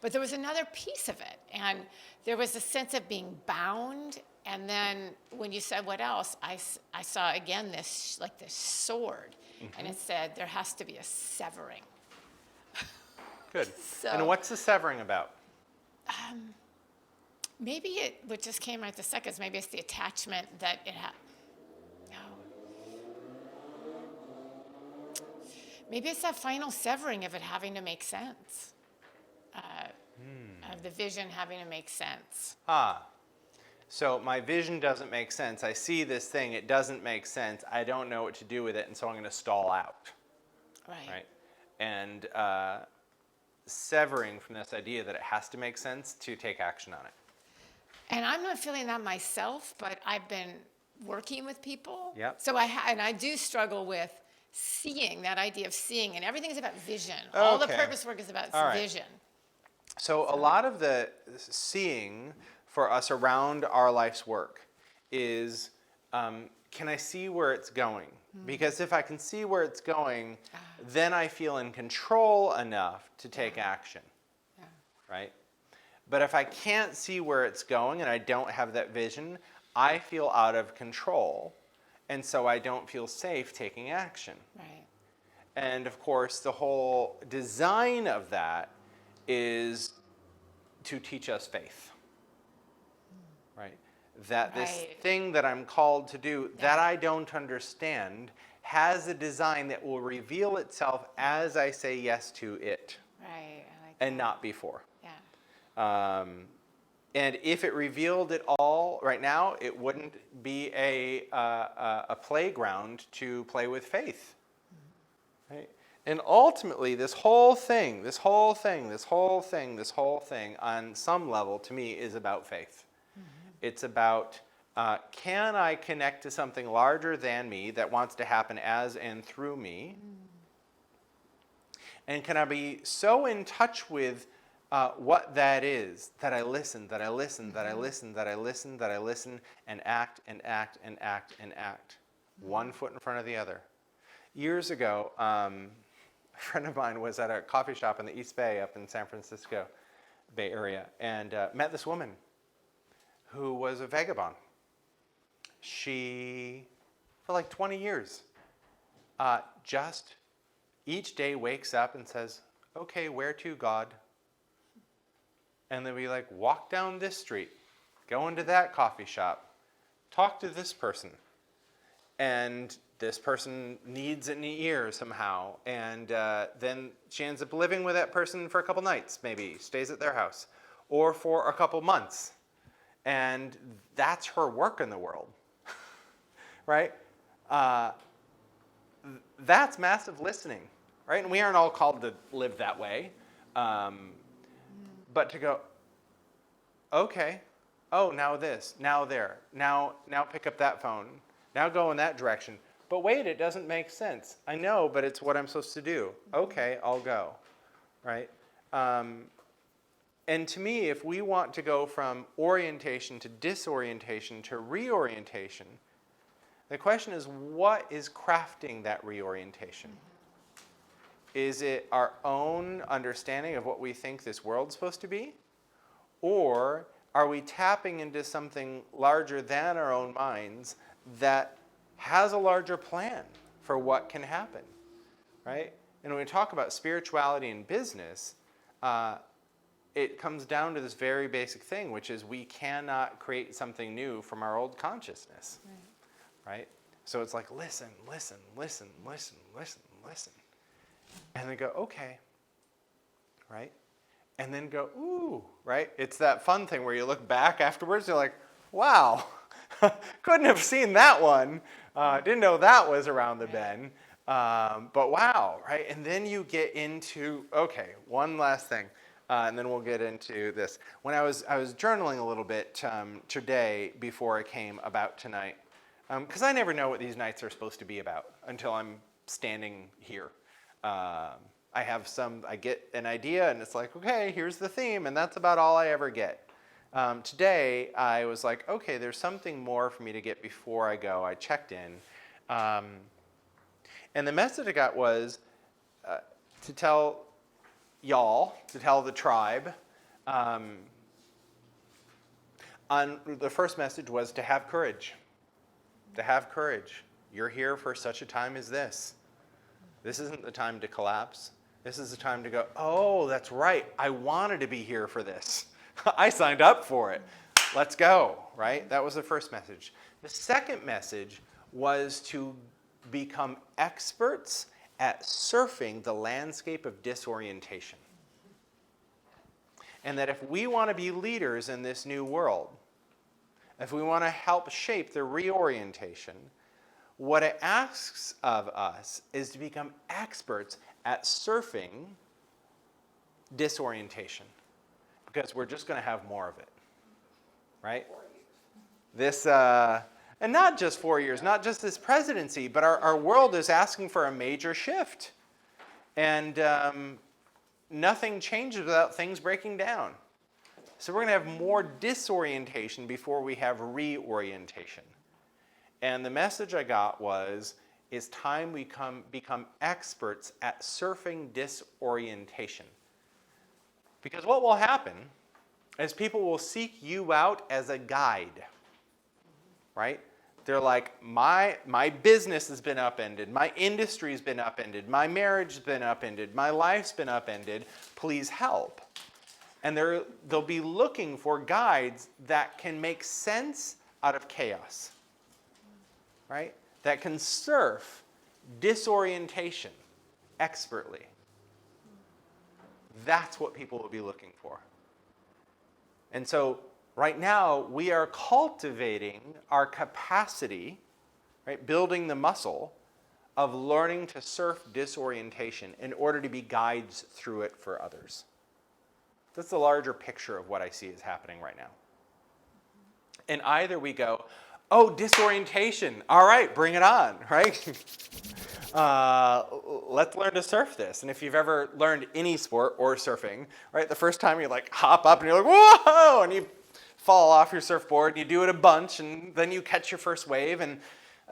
But there was another piece of it. And there was a sense of being bound. And then when you said what else, I saw again this sword. Mm-hmm. And it said there has to be a severing. Good. So, and what's the severing about? Maybe what just came right this second is maybe it's the attachment that it had. No. Maybe it's that final severing of it having to make sense. Of the vision having to make sense. So my vision doesn't make sense. I see this thing, it doesn't make sense. I don't know what to do with it, and so I'm going to stall out. Right? And severing from this idea that it has to make sense to take action on it. And I'm not feeling that myself, but I've been working with people. Yep. So I do struggle with seeing, that idea of seeing, and everything is about vision. All the Okay. purpose work is about All right. vision. So a lot of the seeing for us around our life's work is, can I see where it's going? Because if I can see where it's going, then I feel in control enough to take action, right? But if I can't see where it's going and I don't have that vision, I feel out of control, and so I don't feel safe taking action. Right. And of course, the whole design of that is to teach us faith, right? That this Right. thing that I'm called to do that I don't understand has a design that will reveal itself as I say yes to it, Right. I like and that. not before. Yeah. And if it revealed it all right now, it wouldn't be a playground to play with faith. Right? And ultimately, this whole thing, on some level, to me, is about faith. It's about, can I connect to something larger than me that wants to happen as and through me? And can I be so in touch with what that is that I listen, and act, one foot in front of the other. Years ago, a friend of mine was at a coffee shop in the East Bay up in San Francisco Bay Area, and met this woman who was a vagabond. She, for like 20 years, just each day wakes up and says, okay, where to, God? And then we like walk down this street, go into that coffee shop, talk to this person, and this person needs an ear somehow, and then she ends up living with that person for a couple nights, maybe stays at their house, or for a couple months, and that's her work in the world, right? That's massive listening, right? And we aren't all called to live that way, but to go, okay, oh, now this, now there, now pick up that phone, now go in that direction. But wait, it doesn't make sense. I know, but it's what I'm supposed to do. Okay, I'll go, right? And to me, if we want to go from orientation to disorientation to reorientation, the question is, what is crafting that reorientation? Is it our own understanding of what we think this world's supposed to be? Or are we tapping into something larger than our own minds that has a larger plan for what can happen, right? And when we talk about spirituality in business, it comes down to this very basic thing, which is we cannot create something new from our old consciousness, right? So it's like, listen. And then go, okay, right? And then go, ooh, right? It's that fun thing where you look back afterwards, you're like, wow, couldn't have seen that one. Didn't know that was around the bend. But wow, right? And then you get into, okay, one last thing, and then we'll get into this. When I was journaling a little bit today before I came about tonight, because I never know what these nights are supposed to be about until I'm standing here. I get an idea and it's like, okay, here's the theme, and that's about all I ever get. Today, I was like, okay, there's something more for me to get before I go. I checked in. And the message I got was to tell y'all, to tell the tribe. The first message was to have courage. To have courage. You're here for such a time as this. This isn't the time to collapse. This is the time to go, oh, that's right. I wanted to be here for this. I signed up for it. Let's go, right? That was the first message. The second message was to become experts at surfing the landscape of disorientation. And that if we want to be leaders in this new world, if we want to help shape the reorientation, what it asks of us is to become experts at surfing disorientation, because we're just going to have more of it, right? This, and not just 4 years, not just this presidency, but our world is asking for a major shift. And nothing changes without things breaking down. So we're going to have more disorientation before we have reorientation. And the message I got was, it's time we become experts at surfing disorientation. Because what will happen is people will seek you out as a guide, right? They're like, my business has been upended, my industry's been upended, my marriage has been upended, my life's been upended, please help. And they'll be looking for guides that can make sense out of chaos, right? That can surf disorientation expertly. That's what people will be looking for. And so right now, we are cultivating our capacity, right, building the muscle of learning to surf disorientation in order to be guides through it for others. That's the larger picture of what I see is happening right now. And either we go, oh, disorientation, all right, bring it on, right? Let's learn to surf this. And if you've ever learned any sport or surfing, right, the first time you like hop up and you're like, whoa, and you fall off your surfboard and you do it a bunch and then you catch your first wave and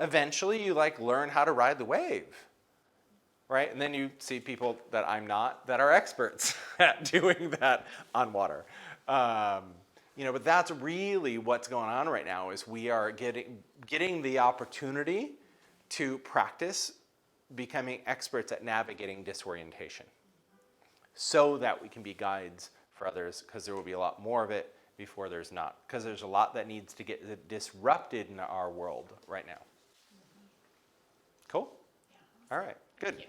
eventually you like learn how to ride the wave, right? And then you see people that I'm not that are experts at doing that on water. But that's really what's going on right now is we are getting the opportunity to practice becoming experts at navigating disorientation so that we can be guides for others, because there will be a lot more of it before there's not, because there's a lot that needs to get disrupted in our world right now. Cool? All right, good.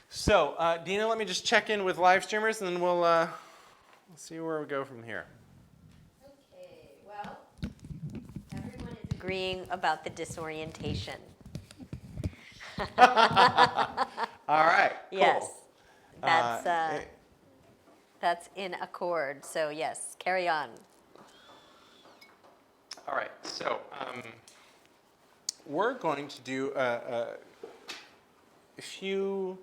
So, Dina, let me just check in with live streamers, and then we'll see where we go from here. Okay, well, everyone is agreeing about the disorientation. All right, cool. Yes, that's in accord. So yes, carry on. All right, so we're going to do a few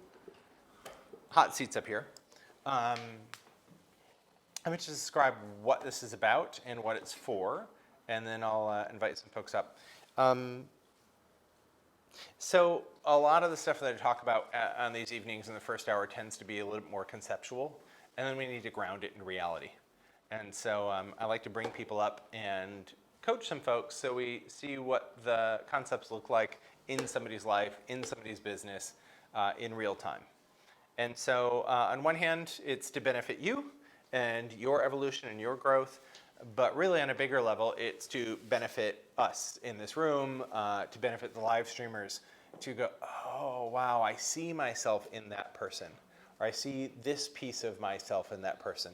hot seats up here. I'm going to describe what this is about and what it's for, and then I'll invite some folks up. So a lot of the stuff that I talk about on these evenings in the first hour tends to be a little bit more conceptual, and then we need to ground it in reality. And so I like to bring people up and coach some folks so we see what the concepts look like in somebody's life, in somebody's business, in real time. And so on one hand, it's to benefit you and your evolution and your growth, but really on a bigger level, it's to benefit us in this room, to benefit the live streamers, to go, oh, wow, I see myself in that person, or I see this piece of myself in that person.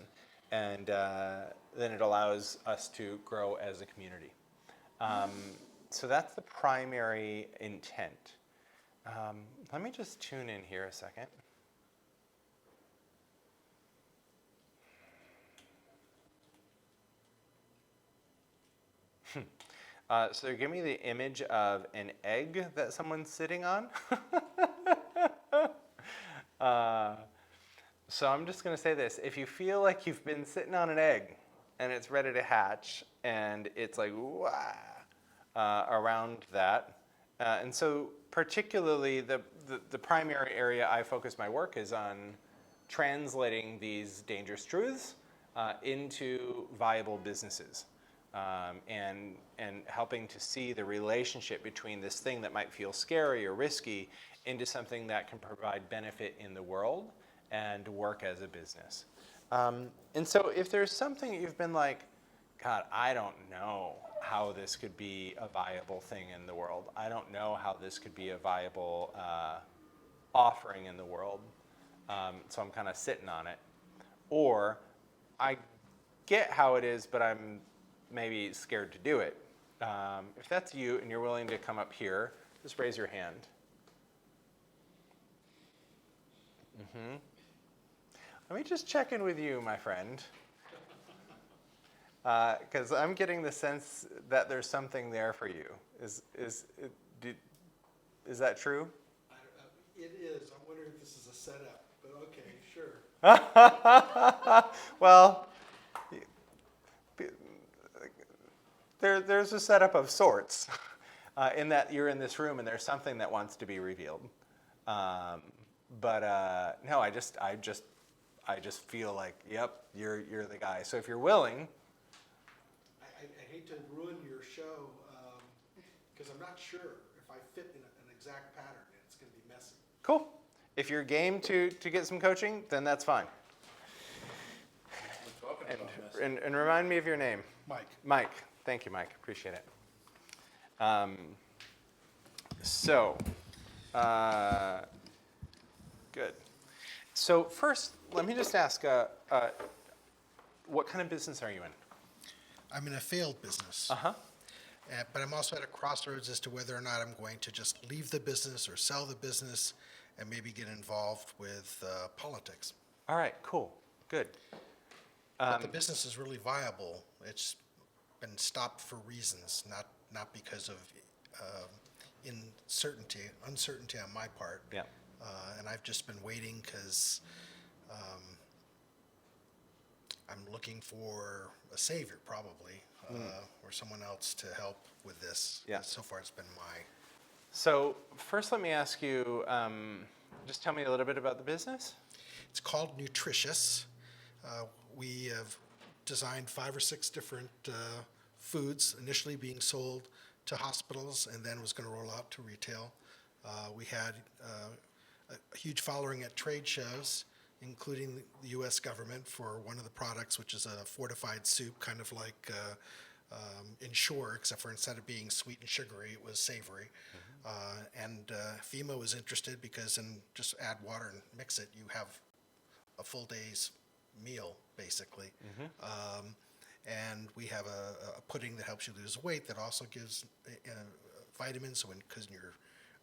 And then it allows us to grow as a community. So that's the primary intent. Let me just tune in here a second. So give me the image of an egg that someone's sitting on. So I'm just going to say this. If you feel like you've been sitting on an egg and it's ready to hatch and it's like, wah, around that. And so particularly the primary area I focus my work is on translating these dangerous truths into viable businesses. And helping to see the relationship between this thing that might feel scary or risky into something that can provide benefit in the world and work as a business. And so if there's something that you've been like, God, I don't know how this could be a viable thing in the world. I don't know how this could be a viable offering in the world. So I'm kind of sitting on it. Or I get how it is, but I'm maybe scared to do it. If that's you and you're willing to come up here, just raise your hand. Let me just check in with you, my friend. Because I'm getting the sense that there's something there for you. Is that true? It is. I'm wondering if this is a setup, but okay, sure. Well, there's a setup of sorts, in that you're in this room and there's something that wants to be revealed. No, I just feel like, yep, you're the guy. So if you're willing, I hate to ruin your show, because I'm not sure if I fit in an exact pattern, and it's gonna be messy. cool. If you're game to get some coaching, then that's fine. And remind me of your name. Mike. Mike. Thank you, Mike. Appreciate it. So, good. So first, let me just ask, what kind of business are you in? I'm in a failed business. Uh-huh. But I'm also at a crossroads as to whether or not I'm going to just leave the business or sell the business and maybe get involved with politics. All right, cool. Good. But the business is really viable. It's been stopped for reasons, not because of uncertainty on my part. Yeah. And I've just been waiting because I'm looking for a savior, probably, or someone else to help with this. Yeah. So far, it's been my. So first, let me ask you, just tell me a little bit about the business. It's called Nutritious. We have designed 5 or 6 different foods, initially being sold to hospitals and then was going to roll out to retail. We had a huge following at trade shows, including the U.S. government for one of the products, which is a fortified soup, kind of like Ensure, except for instead of being sweet and sugary, it was savory. And FEMA was interested because just add water and mix it, you have a full day's meal, basically. And we have a pudding that helps you lose weight that also gives vitamins. So because you're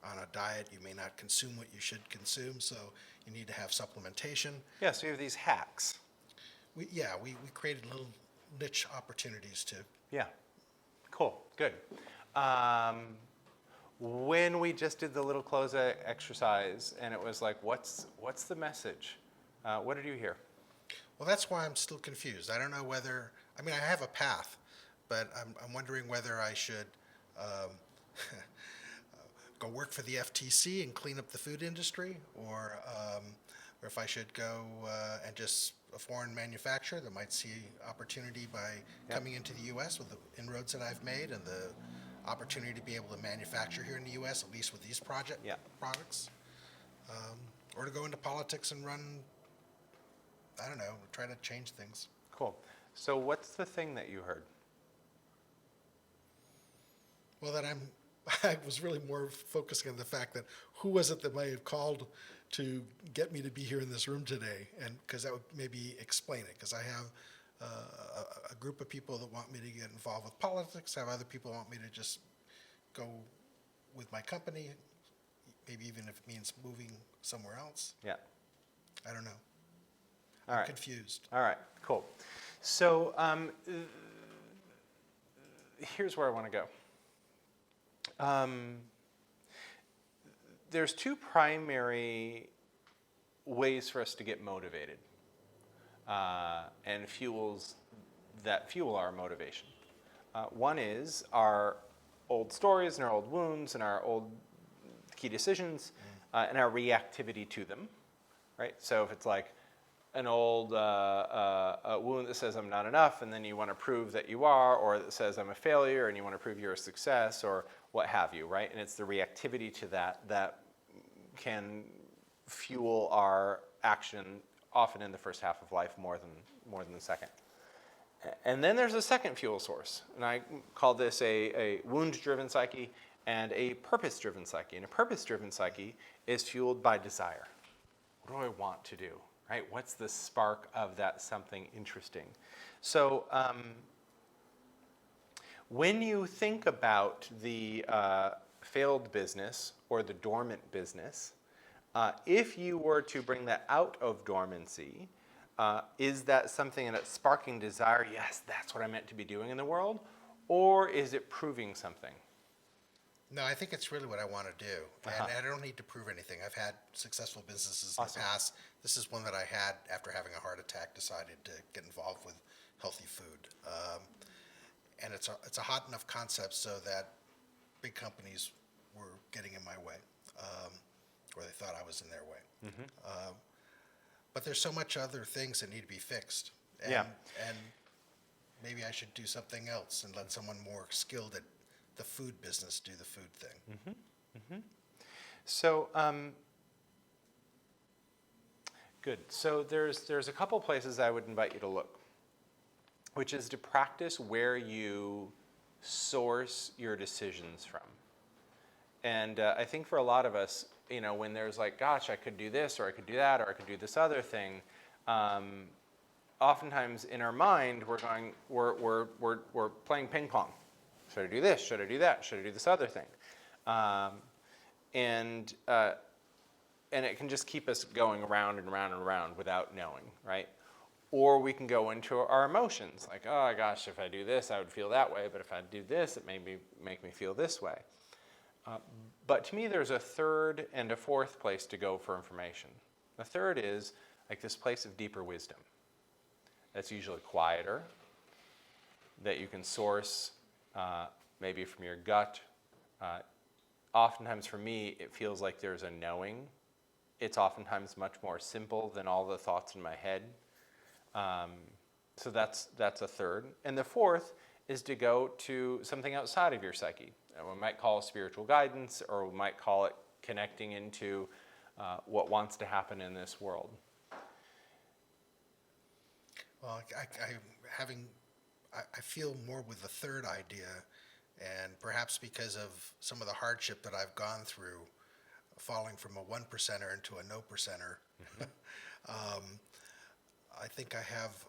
on a diet, you may not consume what you should consume, so you need to have supplementation. Yeah, so you have these hacks. We created little niche opportunities to. Yeah. Cool. Good. When we just did the little close exercise, and it was like, what's the message? What did you hear? Well, that's why I'm still confused. I don't know whether, I mean, I have a path, but I'm wondering whether I should go work for the FTC and clean up the food industry, or if I should go and just a foreign manufacturer that might see opportunity by coming into the U.S. with the inroads that I've made and the opportunity to be able to manufacture here in the U.S., at least with these products, or to go into politics and run, I don't know, try to change things. Cool. So what's the thing that you heard? Well, that I was really more focusing on the fact that who was it that may have called to get me to be here in this room today, and because that would maybe explain it, because I have a group of people that want me to get involved with politics. I have other people who want me to just go with my company, maybe even if it means moving somewhere else. Yeah. I don't know. All I'm right. confused. All right. Cool. So here's where I want to go. There's 2 primary ways for us to get motivated, and fuels that fuel our motivation. One is our old stories and our old wounds and our old key decisions and our reactivity to them, right? So if it's like an old wound that says I'm not enough, and then you want to prove that you are, or that says I'm a failure and you want to prove you're a success, or what have you, right? And it's the reactivity to that can fuel our action, often in the first half of life more than the second. And then there's a second fuel source, and I call this a wound-driven psyche and a purpose-driven psyche. And a purpose-driven psyche is fueled by desire. What do I want to do, right? What's the spark of that something interesting? So when you think about the failed business or the dormant business, if you were to bring that out of dormancy, is that something that's sparking desire? Yes, that's what I meant to be doing in the world. Or is it proving something? No, I think it's really what I want to do. And I don't need to prove anything. I've had successful businesses in the past. This is one that I had after having a heart attack, decided to get involved with healthy food. and it's a hot enough concept so that big companies were getting in my way, or they thought I was in their way. But there's so much other things that need to be fixed. And, Yeah. and maybe I should do something else and let someone more skilled at the food business do the food thing. So, good. So there's a couple places I would invite you to look, which is to practice where you source your decisions from. And I think for a lot of us, when there's like, gosh, I could do this, or I could do that, or I could do this other thing, oftentimes in our mind we're playing ping pong. Should I do this? Should I do that? Should I do this other thing? And it can just keep us going around and around and around without knowing, right? Or we can go into our emotions, like, oh gosh, if I do this, I would feel that way, but if I do this, it may make me feel this way. But to me, there's a third and a fourth place to go for information. The third is like this place of deeper wisdom. That's usually quieter, that you can source maybe from your gut. Oftentimes for me, it feels like there's a knowing. It's oftentimes much more simple than all the thoughts in my head. So that's a third. And the fourth is to go to something outside of your psyche. We might call it spiritual guidance, or we might call it connecting into what wants to happen in this world. Well, I feel more with the third idea, and perhaps because of some of the hardship that I've gone through, falling from a 1%er into a no percenter, I think I have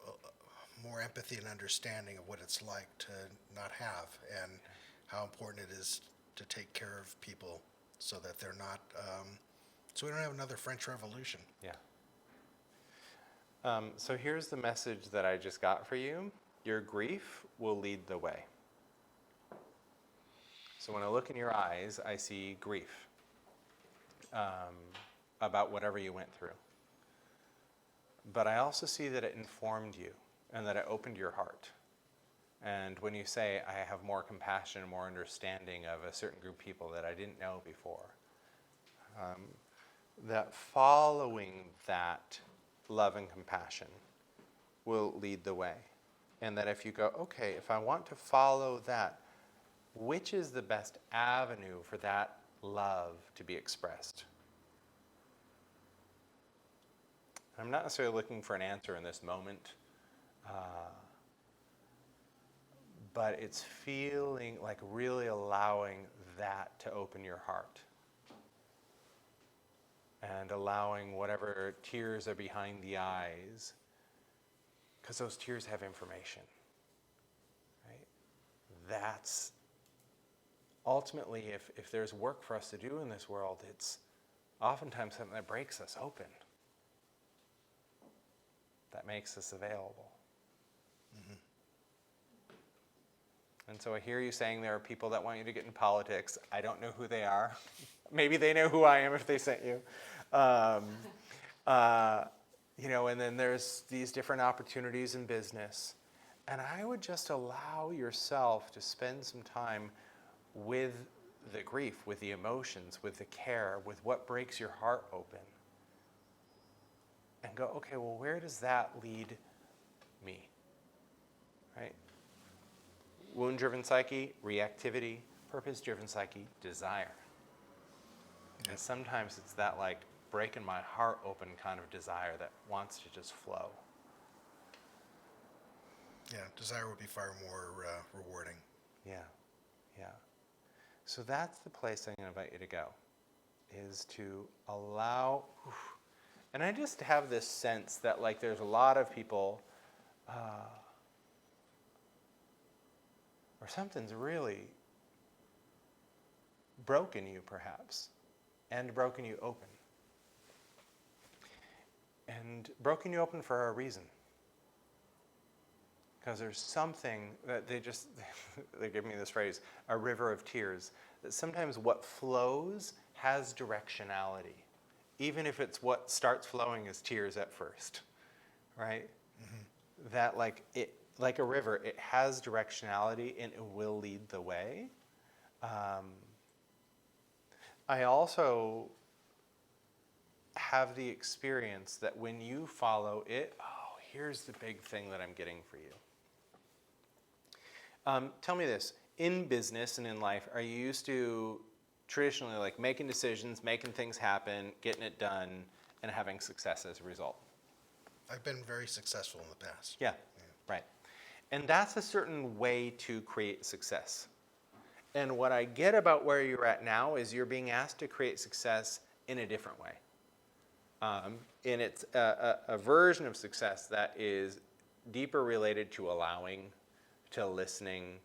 more empathy and understanding of what it's like to not have, and how important it is to take care of people so that they're not, so we don't have another French Revolution. Yeah. So here's the message that I just got for you. Your grief will lead the way. So when I look in your eyes, I see grief about whatever you went through. But I also see that it informed you and that it opened your heart. And when you say, I have more compassion and more understanding of a certain group of people that I didn't know before, that following that love and compassion will lead the way. And that if you go, okay, if I want to follow that, which is the best avenue for that love to be expressed? I'm not necessarily looking for an answer in this moment, but it's feeling like really allowing that to open your heart and allowing whatever tears are behind the eyes, because those tears have information, right? That's ultimately, if there's work for us to do in this world, it's oftentimes something that breaks us open, that makes us available. Mm-hmm. And so I hear you saying there are people that want you to get in politics. I don't know who they are. Maybe they know who I am if they sent you. And then there's these different opportunities in business. And I would just allow yourself to spend some time with the grief, with the emotions, with the care, with what breaks your heart open. And go, okay, well, where does that lead me? Right? Wound-driven psyche, reactivity. Purpose-driven psyche, desire. And sometimes it's that like breaking my heart open kind of desire that wants to just flow. Yeah, desire would be far more rewarding. Yeah. So that's the place I'm going to invite you to go, is to allow, and I just have this sense that like there's a lot of people where something's really broken you perhaps, and broken you open. And broken you open for a reason. Because there's something that they give me this phrase, a river of tears, that sometimes what flows has directionality, even if it's what starts flowing as tears at first, right? Mm-hmm. That like like a river, it has directionality and it will lead the way. I also have the experience that when you follow it, here's the big thing that I'm getting for you. Tell me this, in business and in life, are you used to traditionally like making decisions, making things happen, getting it done, and having success as a result? I've been very successful in the past. Yeah, right. And that's a certain way to create success. And what I get about where you're at now is you're being asked to create success in a different way. And it's a version of success that is deeper related to allowing, to listening,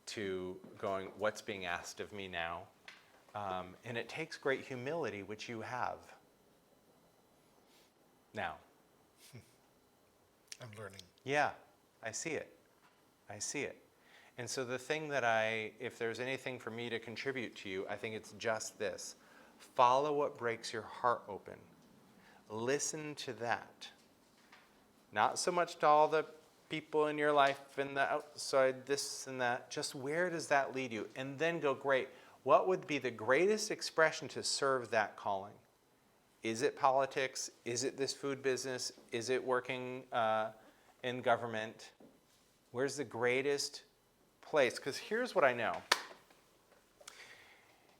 to going, what's being asked of me now? And it takes great humility, which you have now. I'm learning. Yeah, I see it. I see it. And so the thing that if there's anything for me to contribute to you, I think it's just this. Follow what breaks your heart open. Listen to that. Not so much to all the people in your life and the outside, this and that. Just where does that lead you? And then go, great. What would be the greatest expression to serve that calling? Is it politics? Is it this food business? Is it working in government? Where's the greatest place? Because here's what I know.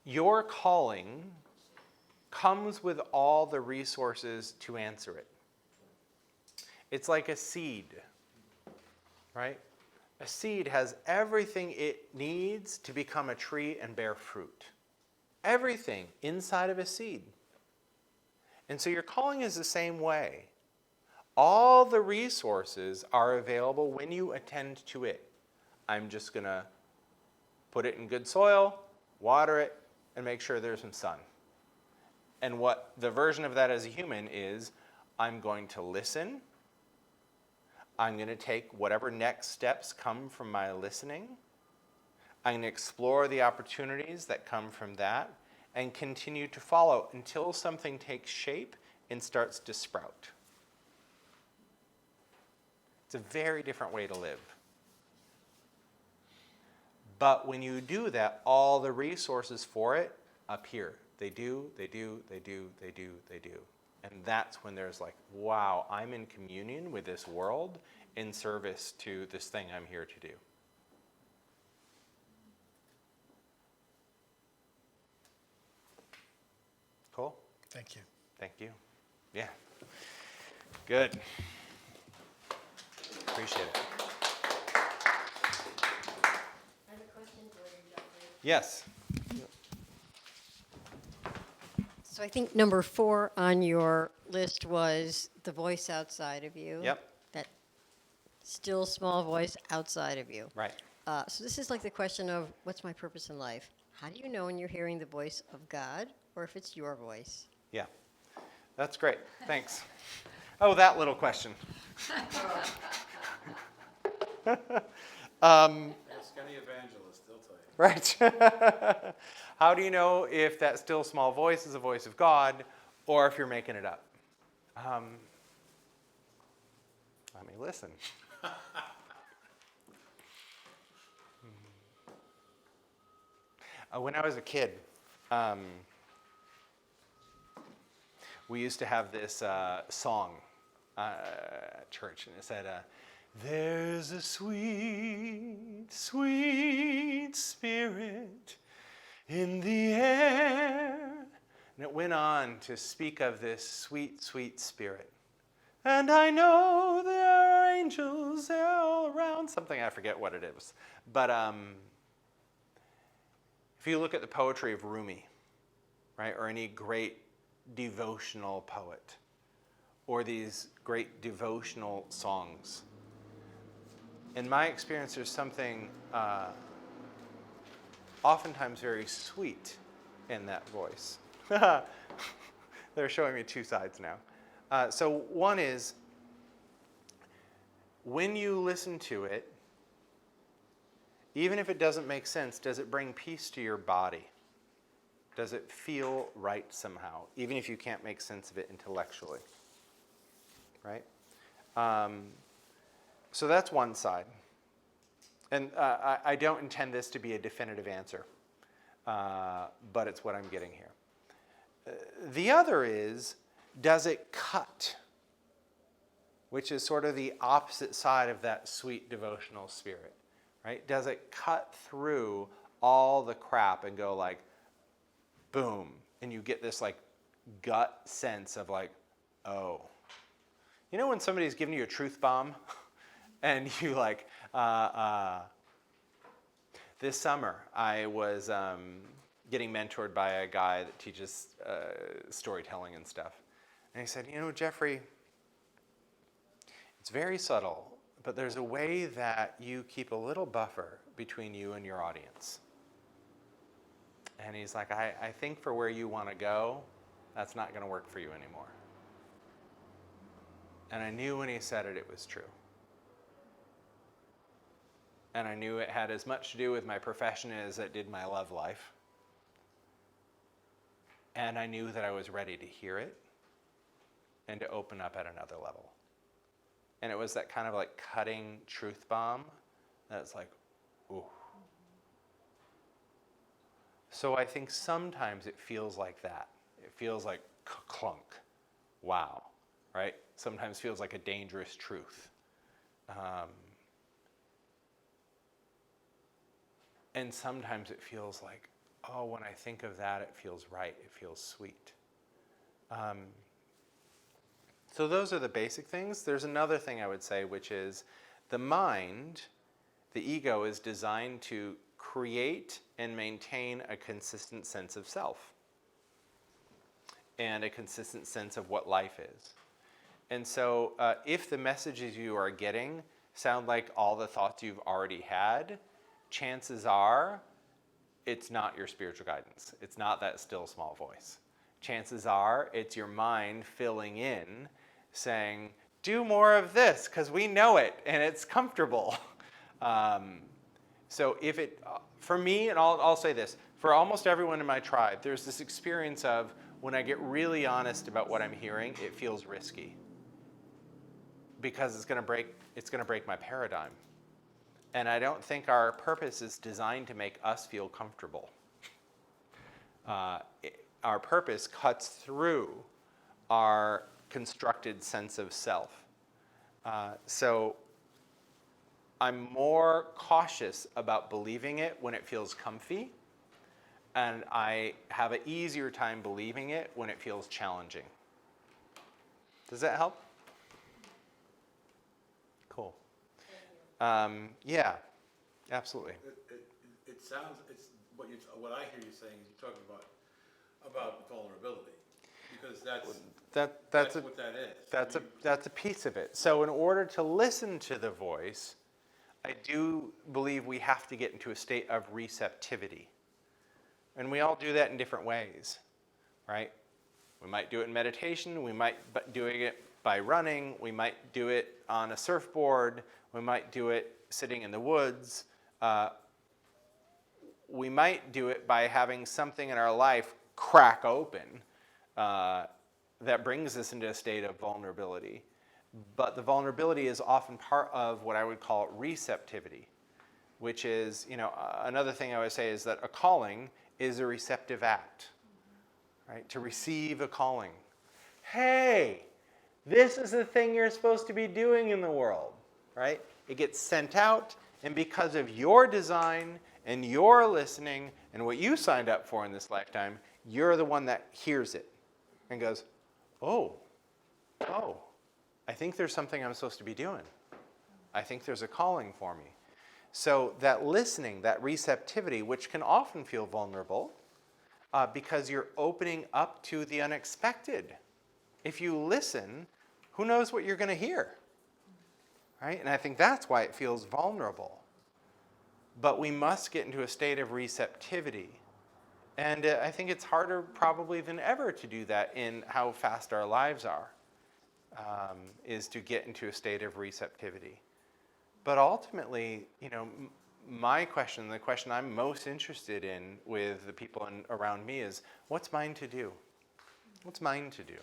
Your calling comes with all the resources to answer it. It's like a seed, right? A seed has everything it needs to become a tree and bear fruit. Everything inside of a seed. And so your calling is the same way. All the resources are available when you attend to it. I'm just going to put it in good soil, water it, and make sure there's some sun. And what the version of that as a human is, I'm going to listen. I'm going to take whatever next steps come from my listening. I'm going to explore the opportunities that come from that and continue to follow until something takes shape and starts to sprout. It's a very different way to live. But when you do that, all the resources for it appear. They do. And that's when there's like, wow, I'm in communion with this world in service to this thing I'm here to do. Cool? Thank you. Thank you. Yeah. Good. Appreciate it. Yes. So I think number 4 on your list was the voice outside of you. Yep. That still small voice outside of you. Right. So this is like the question of what's my purpose in life? How do you know when you're hearing the voice of God or if it's your voice? Yeah. That's great. Thanks. Oh, that little question. Ask any evangelist, they'll tell you. Right. How do you know if that still small voice is a voice of God or if you're making it up? Let me listen. When I was a kid, we used to have this song at church, and it said, there's a sweet, sweet spirit in the air. And it went on to speak of this sweet, sweet spirit. And I know there are angels all around. Something, I forget what it is. But if you look at the poetry of Rumi, right, or any great devotional poet, or these great devotional songs, in my experience, there's something oftentimes very sweet in that voice. They're showing me two sides now. So one is, when you listen to it, even if it doesn't make sense, does it bring peace to your body? Does it feel right somehow, even if you can't make sense of it intellectually? Right? So that's one side. And I don't intend this to be a definitive answer, but it's what I'm getting here. The other is, does it cut? Which is sort of the opposite side of that sweet devotional spirit, right? Does it cut through all the crap and go like, boom, and you get this like gut sense of like, oh. You know when somebody's giving you a truth bomb and you like, this summer I was getting mentored by a guy that teaches storytelling and stuff. And he said, you know, Jeffrey, it's very subtle, but there's a way that you keep a little buffer between you and your audience. And he's like, I think for where you want to go, that's not going to work for you anymore. And I knew when he said it, it was true. And I knew it had as much to do with my profession as it did my love life. And I knew that I was ready to hear it and to open up at another level. And it was that kind of like cutting truth bomb that's like, ooh. So I think sometimes it feels like that. It feels like clunk. Wow. Right? Sometimes feels like a dangerous truth. And sometimes it feels like, oh, when I think of that, it feels right. It feels sweet. So those are the basic things. There's another thing I would say, which is the mind, the ego, is designed to create and maintain a consistent sense of self and a consistent sense of what life is. And so if the messages you are getting sound like all the thoughts you've already had, chances are it's not your spiritual guidance. It's not that still small voice. Chances are it's your mind filling in, saying, do more of this because we know it and it's comfortable. So if it, for me, and I'll say this, for almost everyone in my tribe, there's this experience of when I get really honest about what I'm hearing, it feels risky because it's going to break my paradigm. And I don't think our purpose is designed to make us feel comfortable. Our purpose cuts through our constructed sense of self. So I'm more cautious about believing it when it feels comfy, and I have an easier time believing it when it feels challenging. Does that help? Cool. Yeah, absolutely. It sounds, it's what I hear you saying is you're talking about vulnerability, because that's what that is. That's a piece of it. So in order to listen to the voice, I do believe we have to get into a state of receptivity. And we all do that in different ways, right? We might do it in meditation. We might do it by running. We might do it on a surfboard. We might do it sitting in the woods. We might do it by having something in our life crack open that brings us into a state of vulnerability. But the vulnerability is often part of what I would call receptivity, which is, another thing I would say is that a calling is a receptive act, right? To receive a calling. Hey, this is the thing you're supposed to be doing in the world, right? It gets sent out, and because of your design and your listening and what you signed up for in this lifetime, you're the one that hears it and goes, oh, I think there's something I'm supposed to be doing. I think there's a calling for me. So that listening, that receptivity, which can often feel vulnerable because you're opening up to the unexpected. If you listen, who knows what you're going to hear, right? And I think that's why it feels vulnerable. But we must get into a state of receptivity. And I think it's harder probably than ever to do that in how fast our lives are, is to get into a state of receptivity. But ultimately, my question, the question I'm most interested in with the people around me is, what's mine to do? What's mine to do?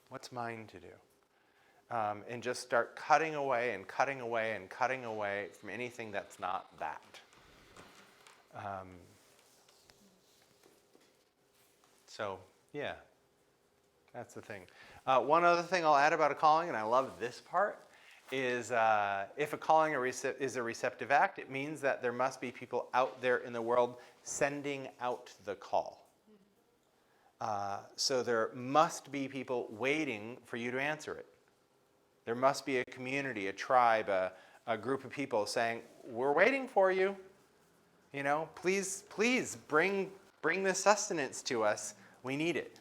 What's mine to do? and just start cutting away and cutting away and cutting away from anything that's not that. So, yeah, that's the thing. One other thing I'll add about a calling, and I love this part, is if a calling is a receptive act, it means that there must be people out there in the world sending out the call. So there must be people waiting for you to answer it. There must be a community, a tribe, a group of people saying, we're waiting for you. You know, please bring this sustenance to us. We need it.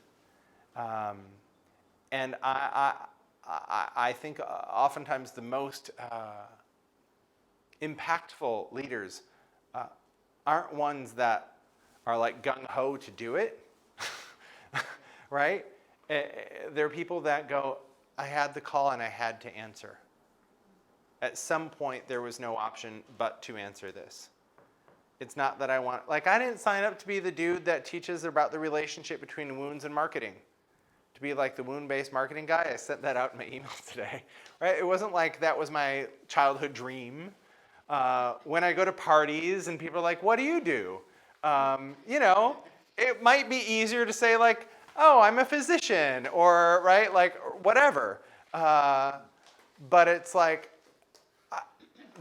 And I think oftentimes the most impactful leaders aren't ones that are like gung-ho to do it, right? They're people that go, I had the call and I had to answer. At some point, there was no option but to answer this. It's not that I didn't sign up to be the dude that teaches about the relationship between wounds and marketing. To be like the wound-based marketing guy. I sent that out in my emails today, right? It wasn't like that was my childhood dream. When I go to parties and people are like, what do you do? You know, it might be easier to say like, oh, I'm a physician, or, right, like, whatever. But it's like,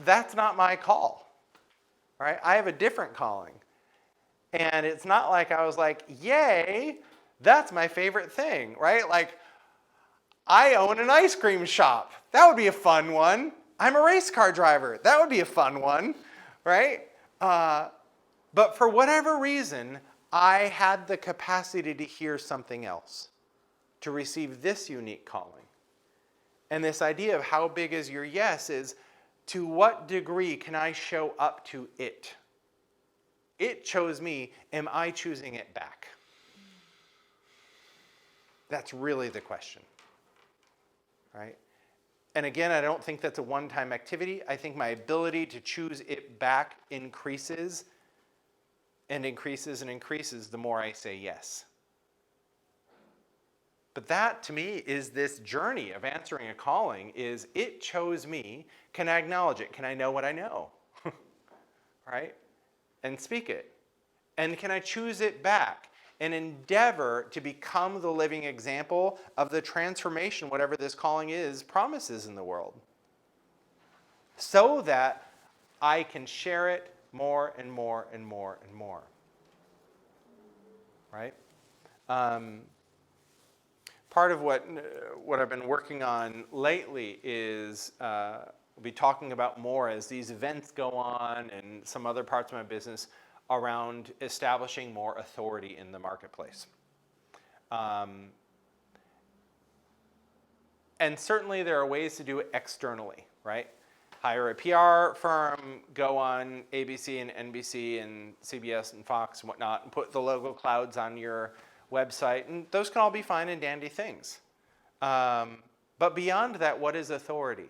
that's not my call, right? I have a different calling. And it's not like I was like, yay, that's my favorite thing, right? Like, I own an ice cream shop. That would be a fun one. I'm a race car driver. That would be a fun one, right? But for whatever reason, I had the capacity to hear something else, to receive this unique calling. And this idea of how big is your yes is, to what degree can I show up to it? It chose me. Am I choosing it back? That's really the question, right? And again, I don't think that's a one-time activity. I think my ability to choose it back increases and increases and increases the more I say yes. But that, to me, is this journey of answering a calling, is it chose me. Can I acknowledge it? Can I know what I know? Right? And speak it. And can I choose it back and endeavor to become the living example of the transformation, whatever this calling is, promises in the world, so that I can share it more and more and more and more. Right? Part of what I've been working on lately is we'll be talking about more as these events go on and some other parts of my business around establishing more authority in the marketplace. And certainly there are ways to do it externally, right? Hire a PR firm, go on ABC and NBC and CBS and Fox and whatnot, and put the logo clouds on your website, and those can all be fine and dandy things. But beyond that, what is authority?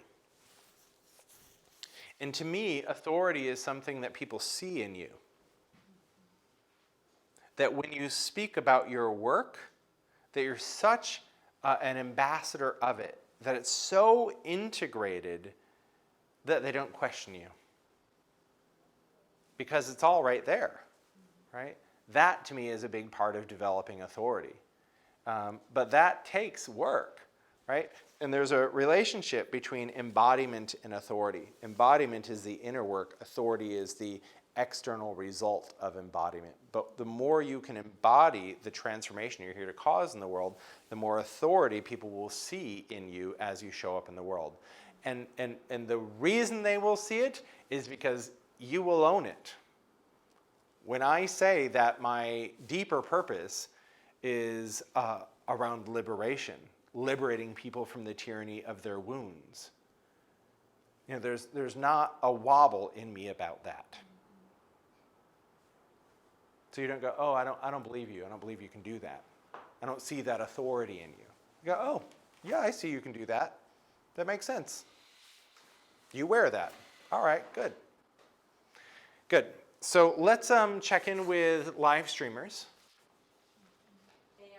And to me, authority is something that people see in you. That when you speak about your work, that you're such an ambassador of it, that it's so integrated that they don't question you. Because it's all right there, right? That, to me, is a big part of developing authority. But that takes work, right? And there's a relationship between embodiment and authority. Embodiment is the inner work. Authority is the external result of embodiment. But the more you can embody the transformation you're here to cause in the world, the more authority people will see in you as you show up in the world. And the reason they will see it is because you will own it. When I say that my deeper purpose is around liberation, liberating people from the tyranny of their wounds, you know, there's not a wobble in me about that. So you don't go, oh, I don't believe you. I don't believe you can do that. I don't see that authority in you. You go, oh, yeah, I see you can do that. That makes sense. You wear that. All right, good. So let's check in with live streamers.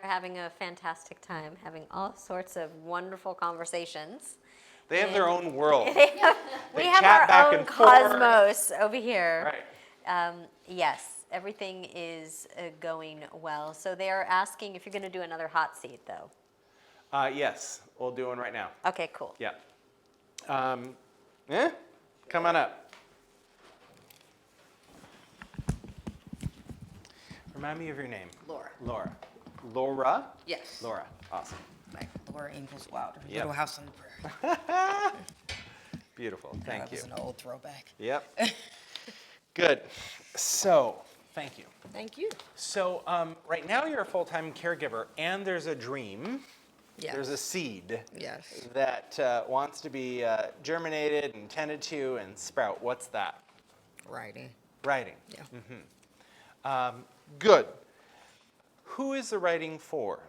We're having a fantastic time, having all sorts of wonderful conversations. They have their own world. We have chat our back own and forth. cosmos over here. Right. Yes, everything is going well. So they are asking if you're going to do another hot seat, though. Yes, we'll do one right now. Okay, cool. Yeah. Come on up. Remind me of your name. Laura. Laura. Laura? Yes. Laura. Awesome. Like Laura Ingalls Wilder. Yep. Little House on the Prairie. Beautiful. Thank That you. was an old throwback. Yep. Good. So, thank you. Thank you. So, right now you're a full-time caregiver, and there's a dream. Yes. There's a seed Yes. that wants to be germinated and tended to and sprout. What's that? Writing. Writing. Yeah. Good. Who is the writing for?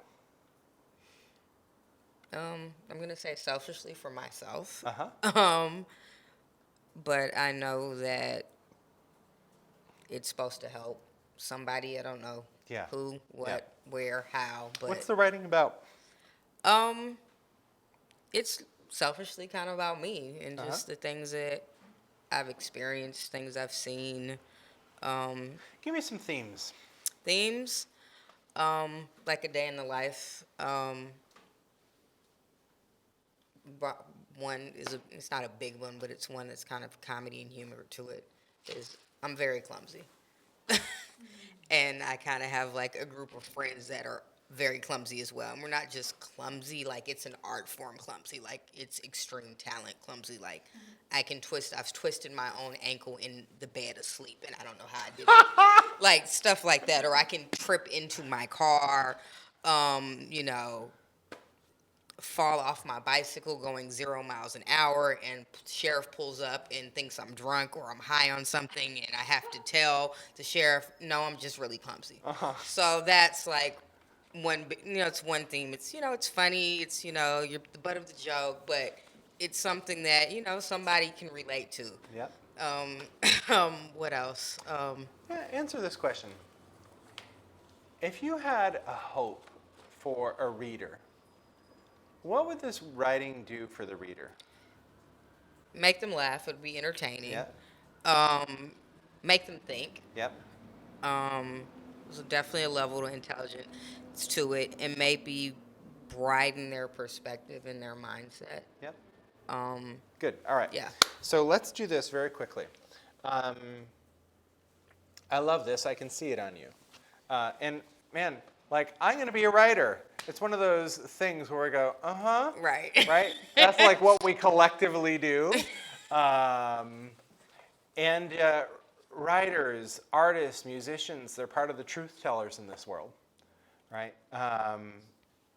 I'm gonna say selfishly for myself. Uh-huh. But I know that it's supposed to help somebody. I don't know Yeah. who, what, Yeah. where, how. But What's the writing about? it's selfishly kind of about me and just the things that I've experienced, things I've seen. Give me some themes. Themes, like a day in the life. But one is it's not a big one, but it's one that's kind of comedy and humor to it. Is I'm very clumsy, and I kind of have like a group of friends that are very clumsy as well. And we're not just clumsy like it's an art form clumsy, like it's extreme talent clumsy. Like I've twisted my own ankle in the bed asleep, and I don't know how I did it. Like stuff like that, or I can trip into my car, fall off my bicycle going 0 miles an hour, and sheriff pulls up and thinks I'm drunk or I'm high on something, and I have to tell the sheriff, no, I'm just really clumsy. So that's like it's one theme. It's, it's funny. It's, you're the butt of the joke, but it's something that, somebody can relate to. Yep. What else? Answer this question. If you had a hope for a reader, what would this writing do for the reader? Make them laugh. It'd be entertaining. Yeah. Make them think. Yep. There's definitely a level of intelligence to it, and maybe broaden their perspective and their mindset. Yep. Good. All right. Yeah. So let's do this very quickly. I love this. I can see it on you. And man, like, I'm going to be a writer. It's one of those things where we go, uh-huh. Right. Right? That's like what we collectively do. Writers, artists, musicians, they're part of the truth tellers in this world, right?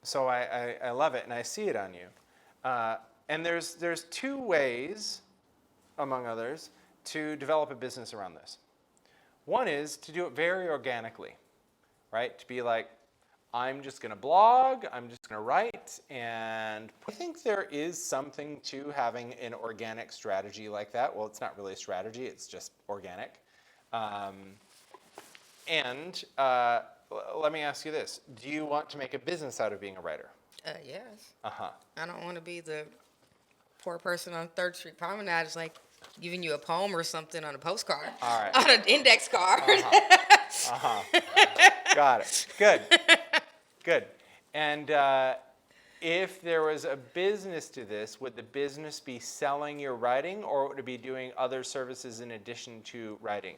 So I love it, and I see it on you. And there's two ways, among others, to develop a business around this. One is to do it very organically, right? To be like, I'm just going to blog, I'm just going to write, and I think there is something to having an organic strategy like that. Well, it's not really a strategy, it's just organic. Let me ask you this. Do you want to make a business out of being a writer? Yes. Uh-huh. I don't want to be the poor person on 3rd Street Promenade is like giving you a poem or something on a postcard. All right. On an index card. Got it. Good. Good. And if there was a business to this, would the business be selling your writing, or would it be doing other services in addition to writing?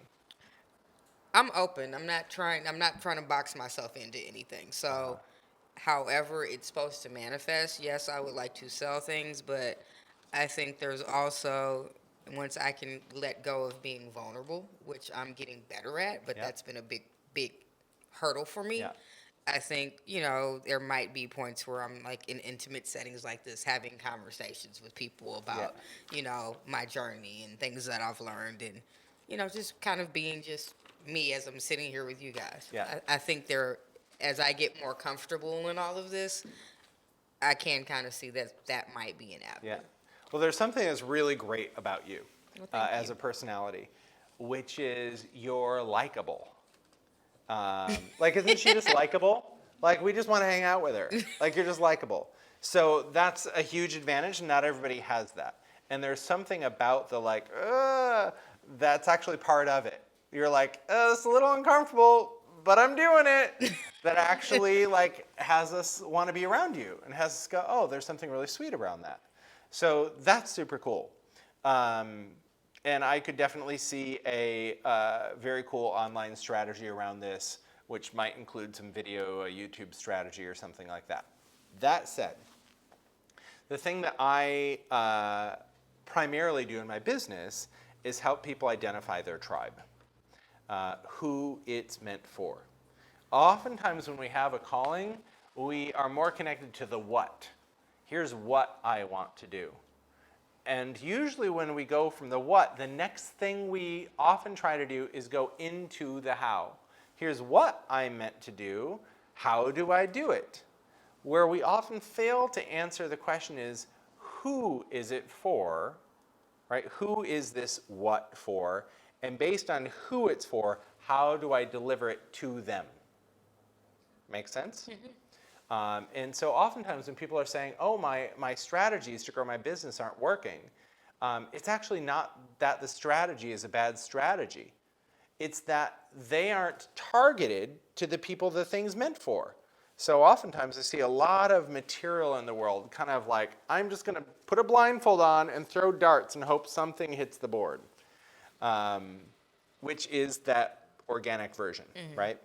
I'm open. I'm not trying to box myself into anything. So, however it's supposed to manifest, yes, I would like to sell things, but I think there's also, once I can let go of being vulnerable, which I'm getting better at, but that's been a big hurdle for me. Yeah. I think, there might be points where I'm like in intimate settings like this, having conversations with people about, my journey and things that I've learned, and, just kind of being just me as I'm sitting here with you guys. Yeah. I think as I get more comfortable in all of this, I can kind of see that might be an avenue. Yeah. Well, there's something that's really great about you, Well, as a personality, which is you're likable. Like, isn't she just likable? Like, we just want to hang out with her. Like, you're just likable. So that's a huge advantage, and not everybody has that. And there's something about the like, that's actually part of it. You're like, it's a little uncomfortable, but I'm doing it. That actually like has us want to be around you and has us go, oh, there's something really sweet around that. So that's super cool. And I could definitely see a very cool online strategy around this, which might include some video, a YouTube strategy or something like that. That said, the thing that I primarily do in my business is help people identify their tribe, who it's meant for. Oftentimes when we have a calling, we are more connected to the what. Here's what I want to do. And usually when we go from the what, the next thing we often try to do is go into the how. Here's what I'm meant to do. How do I do it? Where we often fail to answer the question is, who is it for? Right? Who is this what for? And based on who it's for, how do I deliver it to them? Make sense? And so oftentimes when people are saying, oh, my strategies to grow my business aren't working, it's actually not that the strategy is a bad strategy. It's that they aren't targeted to the people the thing's meant for. So oftentimes I see a lot of material in the world, kind of like, I'm just going to put a blindfold on and throw darts and hope something hits the board, which is that organic version, right?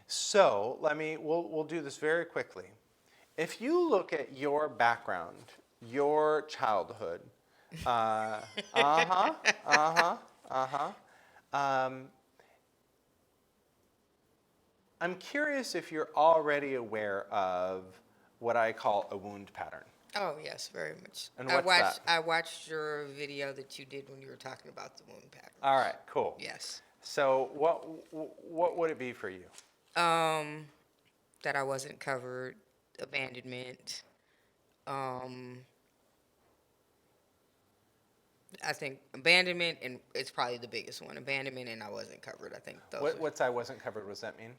So we'll do this very quickly. If you look at your background, your childhood, I'm curious if you're already aware of what I call a wound pattern. Oh yes, very much. And what's that? I watched your video that you did when you were talking about the wound pattern. All right, cool. Yes. So what would it be for you? That I wasn't covered, abandonment. I think abandonment, and it's probably the biggest one. Abandonment, and I wasn't covered. I think those. What's I wasn't covered? What does that mean?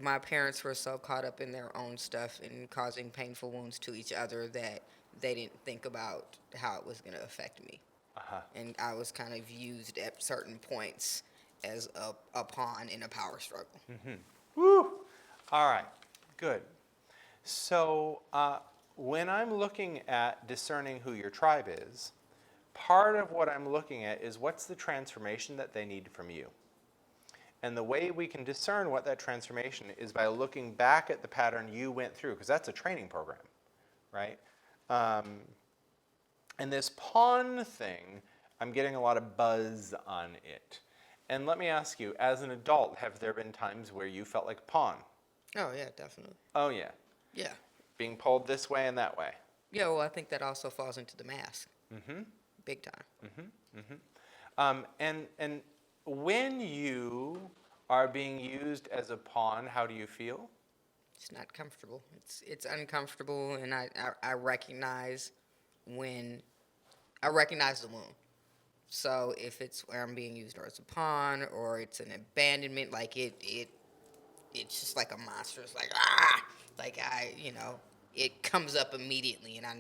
My parents were so caught up in their own stuff and causing painful wounds to each other that they didn't think about how it was going to affect me. And I was kind of used at certain points as a pawn in a power struggle. Woo! All right, good. So when I'm looking at discerning who your tribe is, part of what I'm looking at is what's the transformation that they need from you. And the way we can discern what that transformation is by looking back at the pattern you went through, because that's a training program, right? And this pawn thing, I'm getting a lot of buzz on it. And let me ask you, as an adult, have there been times where you felt like a pawn? Oh yeah, definitely. Oh yeah. Yeah. Being pulled this way and that way. Yeah, well, I think that also falls into the mask. Big time. And when you are being used as a pawn, how do you feel? It's not comfortable. It's uncomfortable, and I recognize the wound. So if it's where I'm being used as a pawn or it's an abandonment, like it's just like a monster. It's like it comes up immediately, and I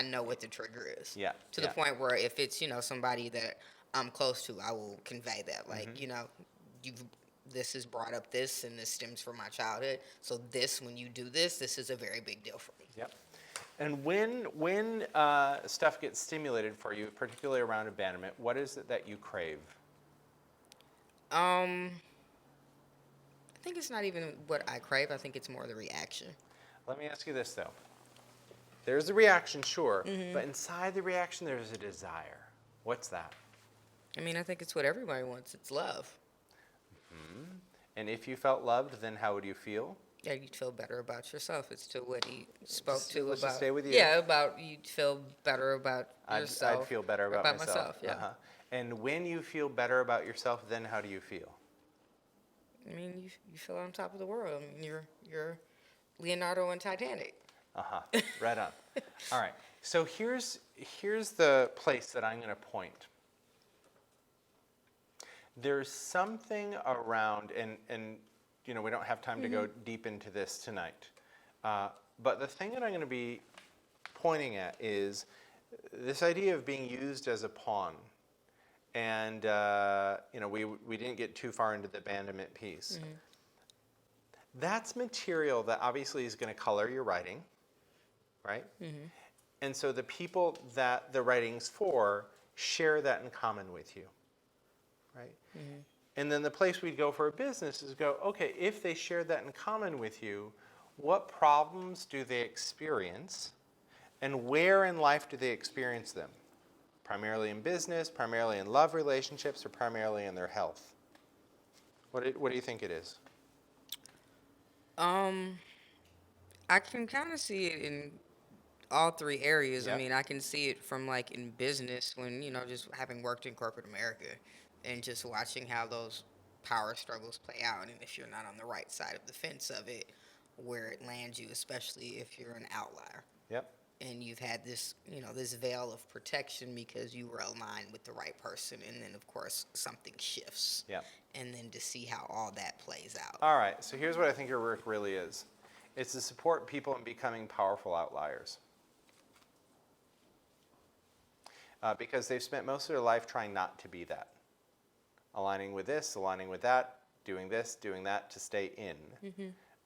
know what the trigger is. Yeah. To the point where if it's somebody that I'm close to, I will convey that. Like this has brought up this, and this stems from my childhood. So when you do this is a very big deal for me. Yep. And when stuff gets stimulated for you, particularly around abandonment, what is it that you crave? I think it's not even what I crave. I think it's more the reaction. Let me ask you this, though. There's a reaction, sure, but inside the reaction, there's a desire. What's that? I mean, I think it's what everybody wants. It's love. And if you felt loved, then how would you feel? Yeah, you'd feel better about yourself. It's to what he spoke to Let's about. just stay with you. Yeah, about you'd feel better about yourself. I'd feel better about myself. Yeah. And when you feel better about yourself, then how do you feel? I mean, you feel on top of the world. I mean, you're Leonardo and Titanic. Right on. All right. So here's the place that I'm going to point. there's something around, and you know, we don't have time to go deep into this tonight, but the thing that I'm going to be pointing at is this idea of being used as a pawn. And you know, we didn't get too far into the abandonment piece. That's material that obviously is going to color your writing, right? And so the people that the writing's for share that in common with you, right? And then the place we'd go for a business is go, okay, if they share that in common with you, what problems do they experience, and where in life do they experience them? Primarily in business, primarily in love relationships, or primarily in their health? What do you think it is? I can kind of see it in all three areas. I Yep. mean, I can see it from like in business when, just having worked in corporate America and just watching how those power struggles play out. And if you're not on the right side of the fence of it, where it lands you, especially if you're an outlier. Yep. And you've had this, this veil of protection because you were aligned with the right person. And then, of course, something shifts. Yep. And then to see how all that plays out. All right, so here's what I think your work really is. It's to support people in becoming powerful outliers. Because they've spent most of their life trying not to be that. Aligning with this, aligning with that, doing this, doing that to stay in.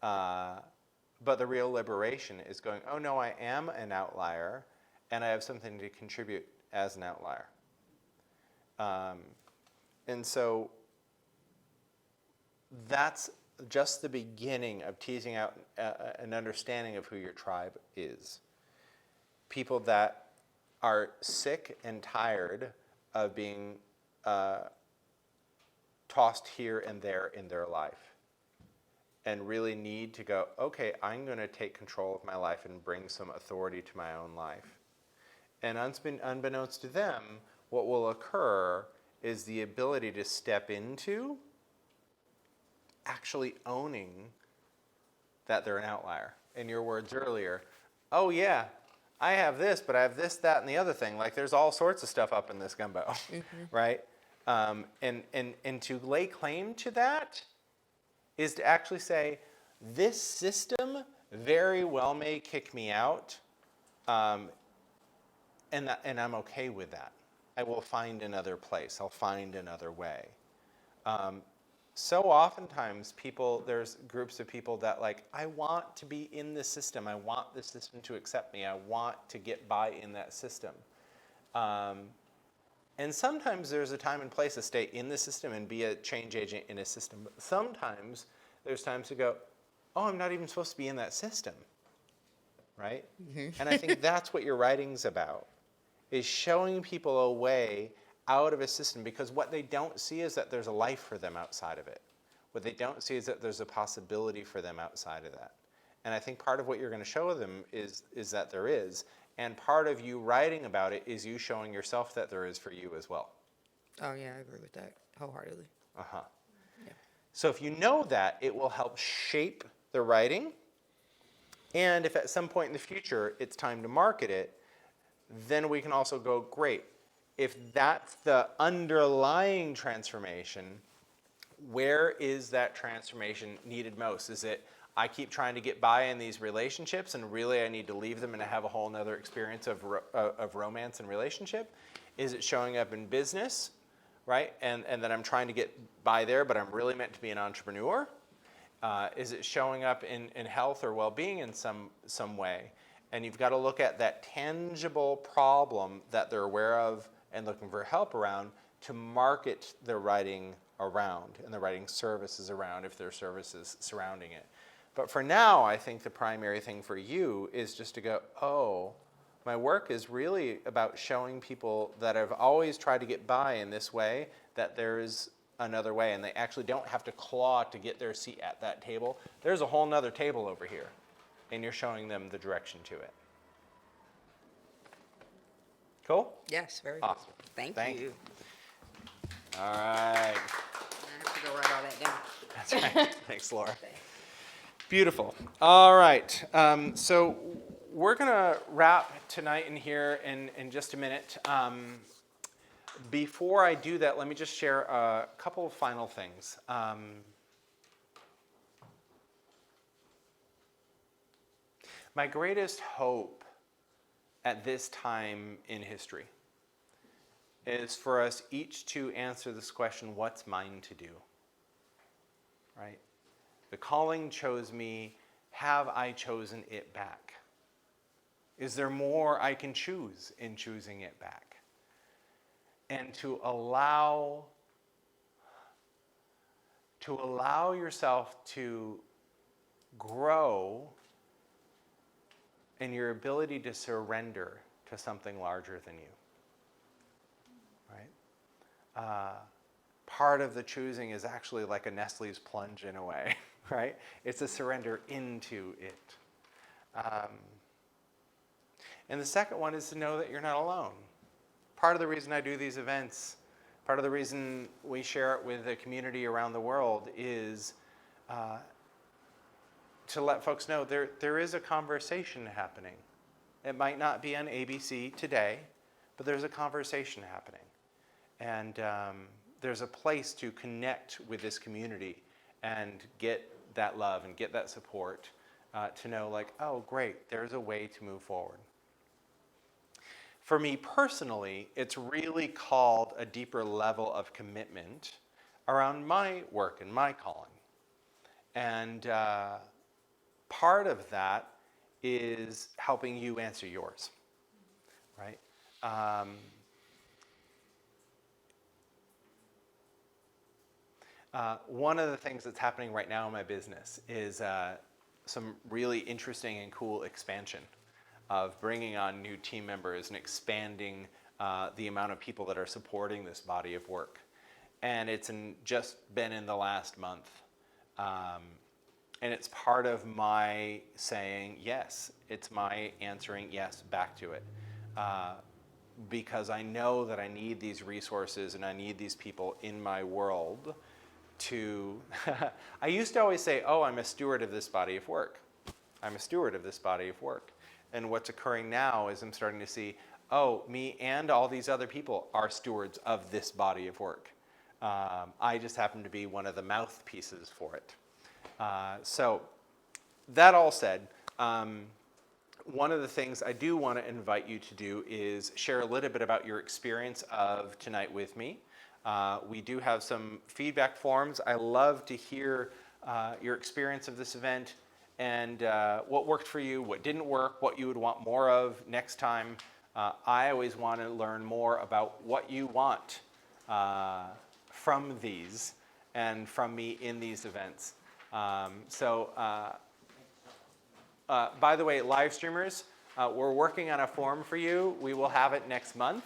But the real liberation is going, oh no, I am an outlier, and I have something to contribute as an outlier. And so that's just the beginning of teasing out an understanding of who your tribe is. People that are sick and tired of being tossed here and there in their life, and really need to go, okay, I'm going to take control of my life and bring some authority to my own life. And unbeknownst to them, what will occur is the ability to step into actually owning that they're an outlier. In your words earlier, oh yeah, I have this, but I have this, that, and the other thing. Like there's all sorts of stuff up in this gumbo, right? And to lay claim to that is to actually say, this system very well may kick me out, and I'm okay with that. I will find another place. I'll find another way. So oftentimes there's groups of people that like, I want to be in the system. I want the system to accept me. I want to get by in that system. And sometimes there's a time and place to stay in the system and be a change agent in a system. But sometimes there's times to go, oh, I'm not even supposed to be in that system, right? And I think that's what your writing's about, is showing people a way out of a system, because what they don't see is that there's a life for them outside of it. What they don't see is that there's a possibility for them outside of that. And I think part of what you're going to show them is that there is. And part of you writing about it is you showing yourself that there is for you as well. Oh, yeah, I agree with that wholeheartedly. Uh-huh. Yeah. So if you know that, it will help shape the writing. And if at some point in the future it's time to market it, then we can also go, great. If that's the underlying transformation, where is that transformation needed most? Is it, I keep trying to get by in these relationships and really I need to leave them and have a whole nother experience of romance and relationship? Is it showing up in business, right? And that I'm trying to get by there, but I'm really meant to be an entrepreneur? Is it showing up in health or well-being in some way? And you've got to look at that tangible problem that they're aware of and looking for help around to market the writing around and the writing services around if there are services surrounding it. But for now, I think the primary thing for you is just to go, oh, my work is really about showing people that have always tried to get by in this way, that there is another way, and they actually don't have to claw to get their seat at that table. There's a whole nother table over here, and you're showing them the direction to it. Cool? Yes, very Awesome. good. Thank you. All right. I have to go write all that down. That's right. Thanks, Laura. Beautiful. All right. So we're going to wrap tonight in here in just a minute. Before I do that, let me just share a couple of final things. My greatest hope at this time in history is for us each to answer this question, what's mine to do? Right? The calling chose me. Have I chosen it back? Is there more I can choose in choosing it back? And to allow yourself to grow in your ability to surrender to something larger than you. Right? Part of the choosing is actually like a Nestle's plunge in a way, right? It's a surrender into it. And the second one is to know that you're not alone. Part of the reason I do these events, part of the reason we share it with the community around the world is to let folks know there is a conversation happening. It might not be on ABC today, but there's a conversation happening. And there's a place to connect with this community and get that love and get that support to know like, oh, great, there's a way to move forward. For me personally, it's really called a deeper level of commitment around my work and my calling. And part of that is helping you answer yours, right? One of the things that's happening right now in my business is some really interesting and cool expansion of bringing on new team members and expanding the amount of people that are supporting this body of work. And it's just been in the last month. And it's part of my saying yes. It's my answering yes back to it. Because I know that I need these resources and I need these people in my world to... I used to always say, oh, I'm a steward of this body of work. I'm a steward of this body of work. And what's occurring now is I'm starting to see, oh, me and all these other people are stewards of this body of work. I just happen to be one of the mouthpieces for it. So that all said, one of the things I do want to invite you to do is share a little bit about your experience of tonight with me. We do have some feedback forms. I love to hear your experience of this event and what worked for you, what didn't work, what you would want more of next time. I always want to learn more about what you want from these and from me in these events. By the way, live streamers, we're working on a form for you. We will have it next month.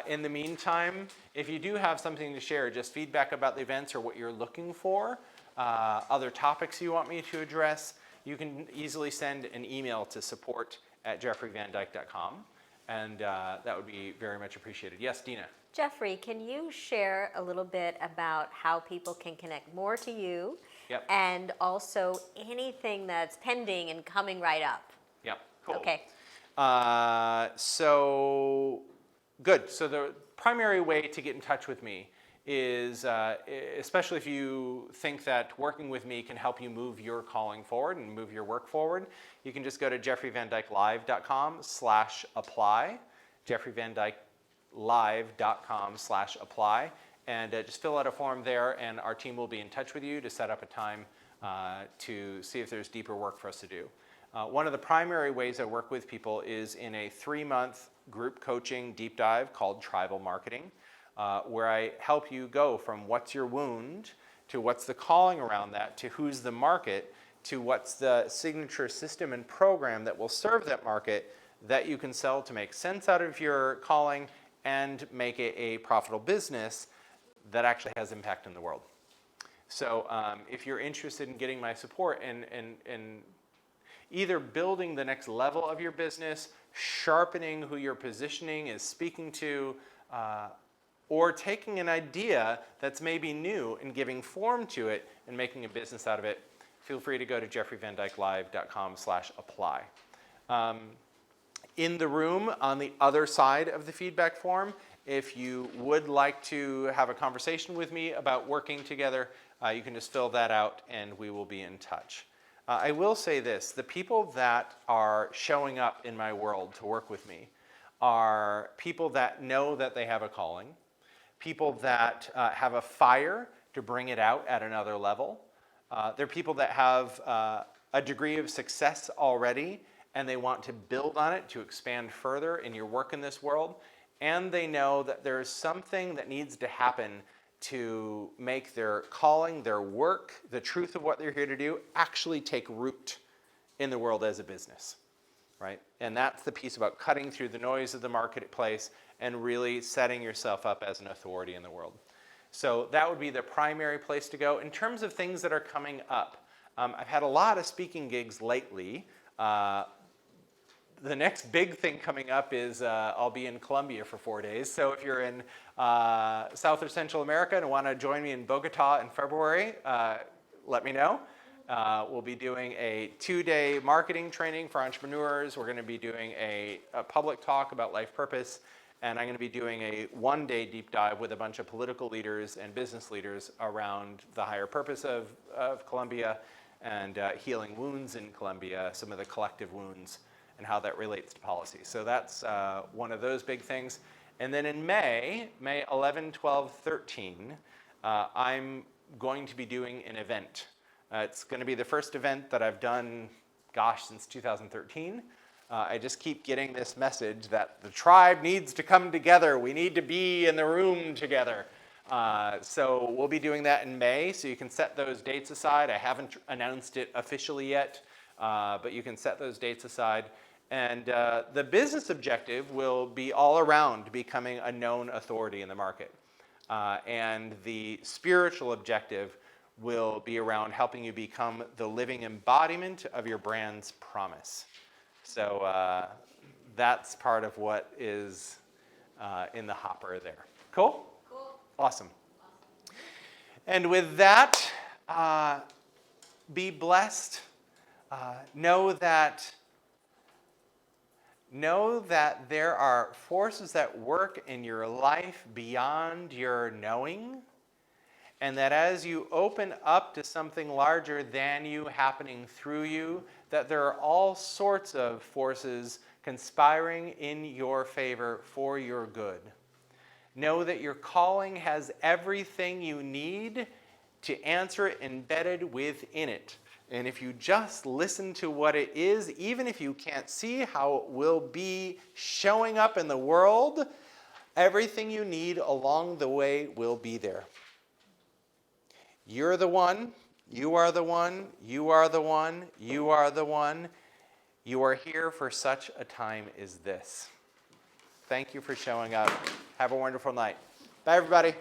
In the meantime, if you do have something to share, just feedback about the events or what you're looking for, other topics you want me to address, you can easily send an email to support@jeffreyvandyke.com, and that would be very much appreciated. Yes, Dina? Jeffrey, can you share a little bit about how people can connect more to you? Yep. And also anything that's pending and coming right up? Yep, cool. Okay. So, good. So the primary way to get in touch with me is, especially if you think that working with me can help you move your calling forward and move your work forward, you can just go to jeffreyvandykelive.com/apply, jeffreyvandykelive.com/apply, and just fill out a form there, and our team will be in touch with you to set up a time to see if there's deeper work for us to do. One of the primary ways I work with people is in a 3-month group coaching deep dive called Tribal Marketing, where I help you go from what's your wound to what's the calling around that to who's the market to what's the signature system and program that will serve that market that you can sell to make sense out of your calling and make it a profitable business that actually has impact in the world. So if you're interested in getting my support and either building the next level of your business, sharpening who your positioning is speaking to, or taking an idea that's maybe new and giving form to it and making a business out of it, feel free to go to jeffreyvandykelive.com/apply. In the room on the other side of the feedback form If you would like to have a conversation with me about working together, you can just fill that out and we will be in touch. I will say this, the people that are showing up in my world to work with me are people that know that they have a calling, people that have a fire to bring it out at another level. They're people that have a degree of success already and they want to build on it to expand further in your work in this world. And they know that there is something that needs to happen to make their calling, their work, the truth of what they're here to do actually take root in the world as a business, right? And that's the piece about cutting through the noise of the marketplace and really setting yourself up as an authority in the world. So that would be the primary place to go. In terms of things that are coming up, I've had a lot of speaking gigs lately. The next big thing coming up is I'll be in Colombia for 4 days. So if you're in South or Central America and want to join me in Bogota in February, let me know. We'll be doing a 2-day marketing training for entrepreneurs. We're going to be doing a public talk about life purpose. And I'm going to be doing a 1-day deep dive with a bunch of political leaders and business leaders around the higher purpose of Colombia and healing wounds in Colombia, some of the collective wounds, and how that relates to policy. So that's one of those big things. And then in May 11, 12, 13, I'm going to be doing an event. It's going to be the first event that I've done, since 2013. I just keep getting this message that the tribe needs to come together. We need to be in the room together. So we'll be doing that in May, so you can set those dates aside. I haven't announced it officially yet, but you can set those dates aside. And the business objective will be all around becoming a known authority in the market. And the spiritual objective will be around helping you become the living embodiment of your brand's promise. So that's part of what is in the hopper there. Cool? Cool. Awesome. And with that, be blessed. Know that there are forces that work in your life beyond your knowing, and that as you open up to something larger than you happening through you, that there are all sorts of forces conspiring in your favor for your good. Know that your calling has everything you need to answer it embedded within it. And if you just listen to what it is, even if you can't see how it will be showing up in the world, everything you need along the way will be there. You're the one, you are the one, you are the one, you are the one. You are here for such a time as this. Thank you for showing up. Have a wonderful night. Bye, everybody.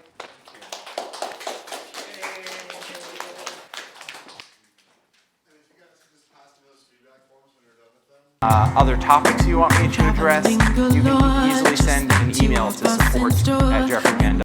Other topics you want me to address, you can easily send an email to support@jeffreyman.com.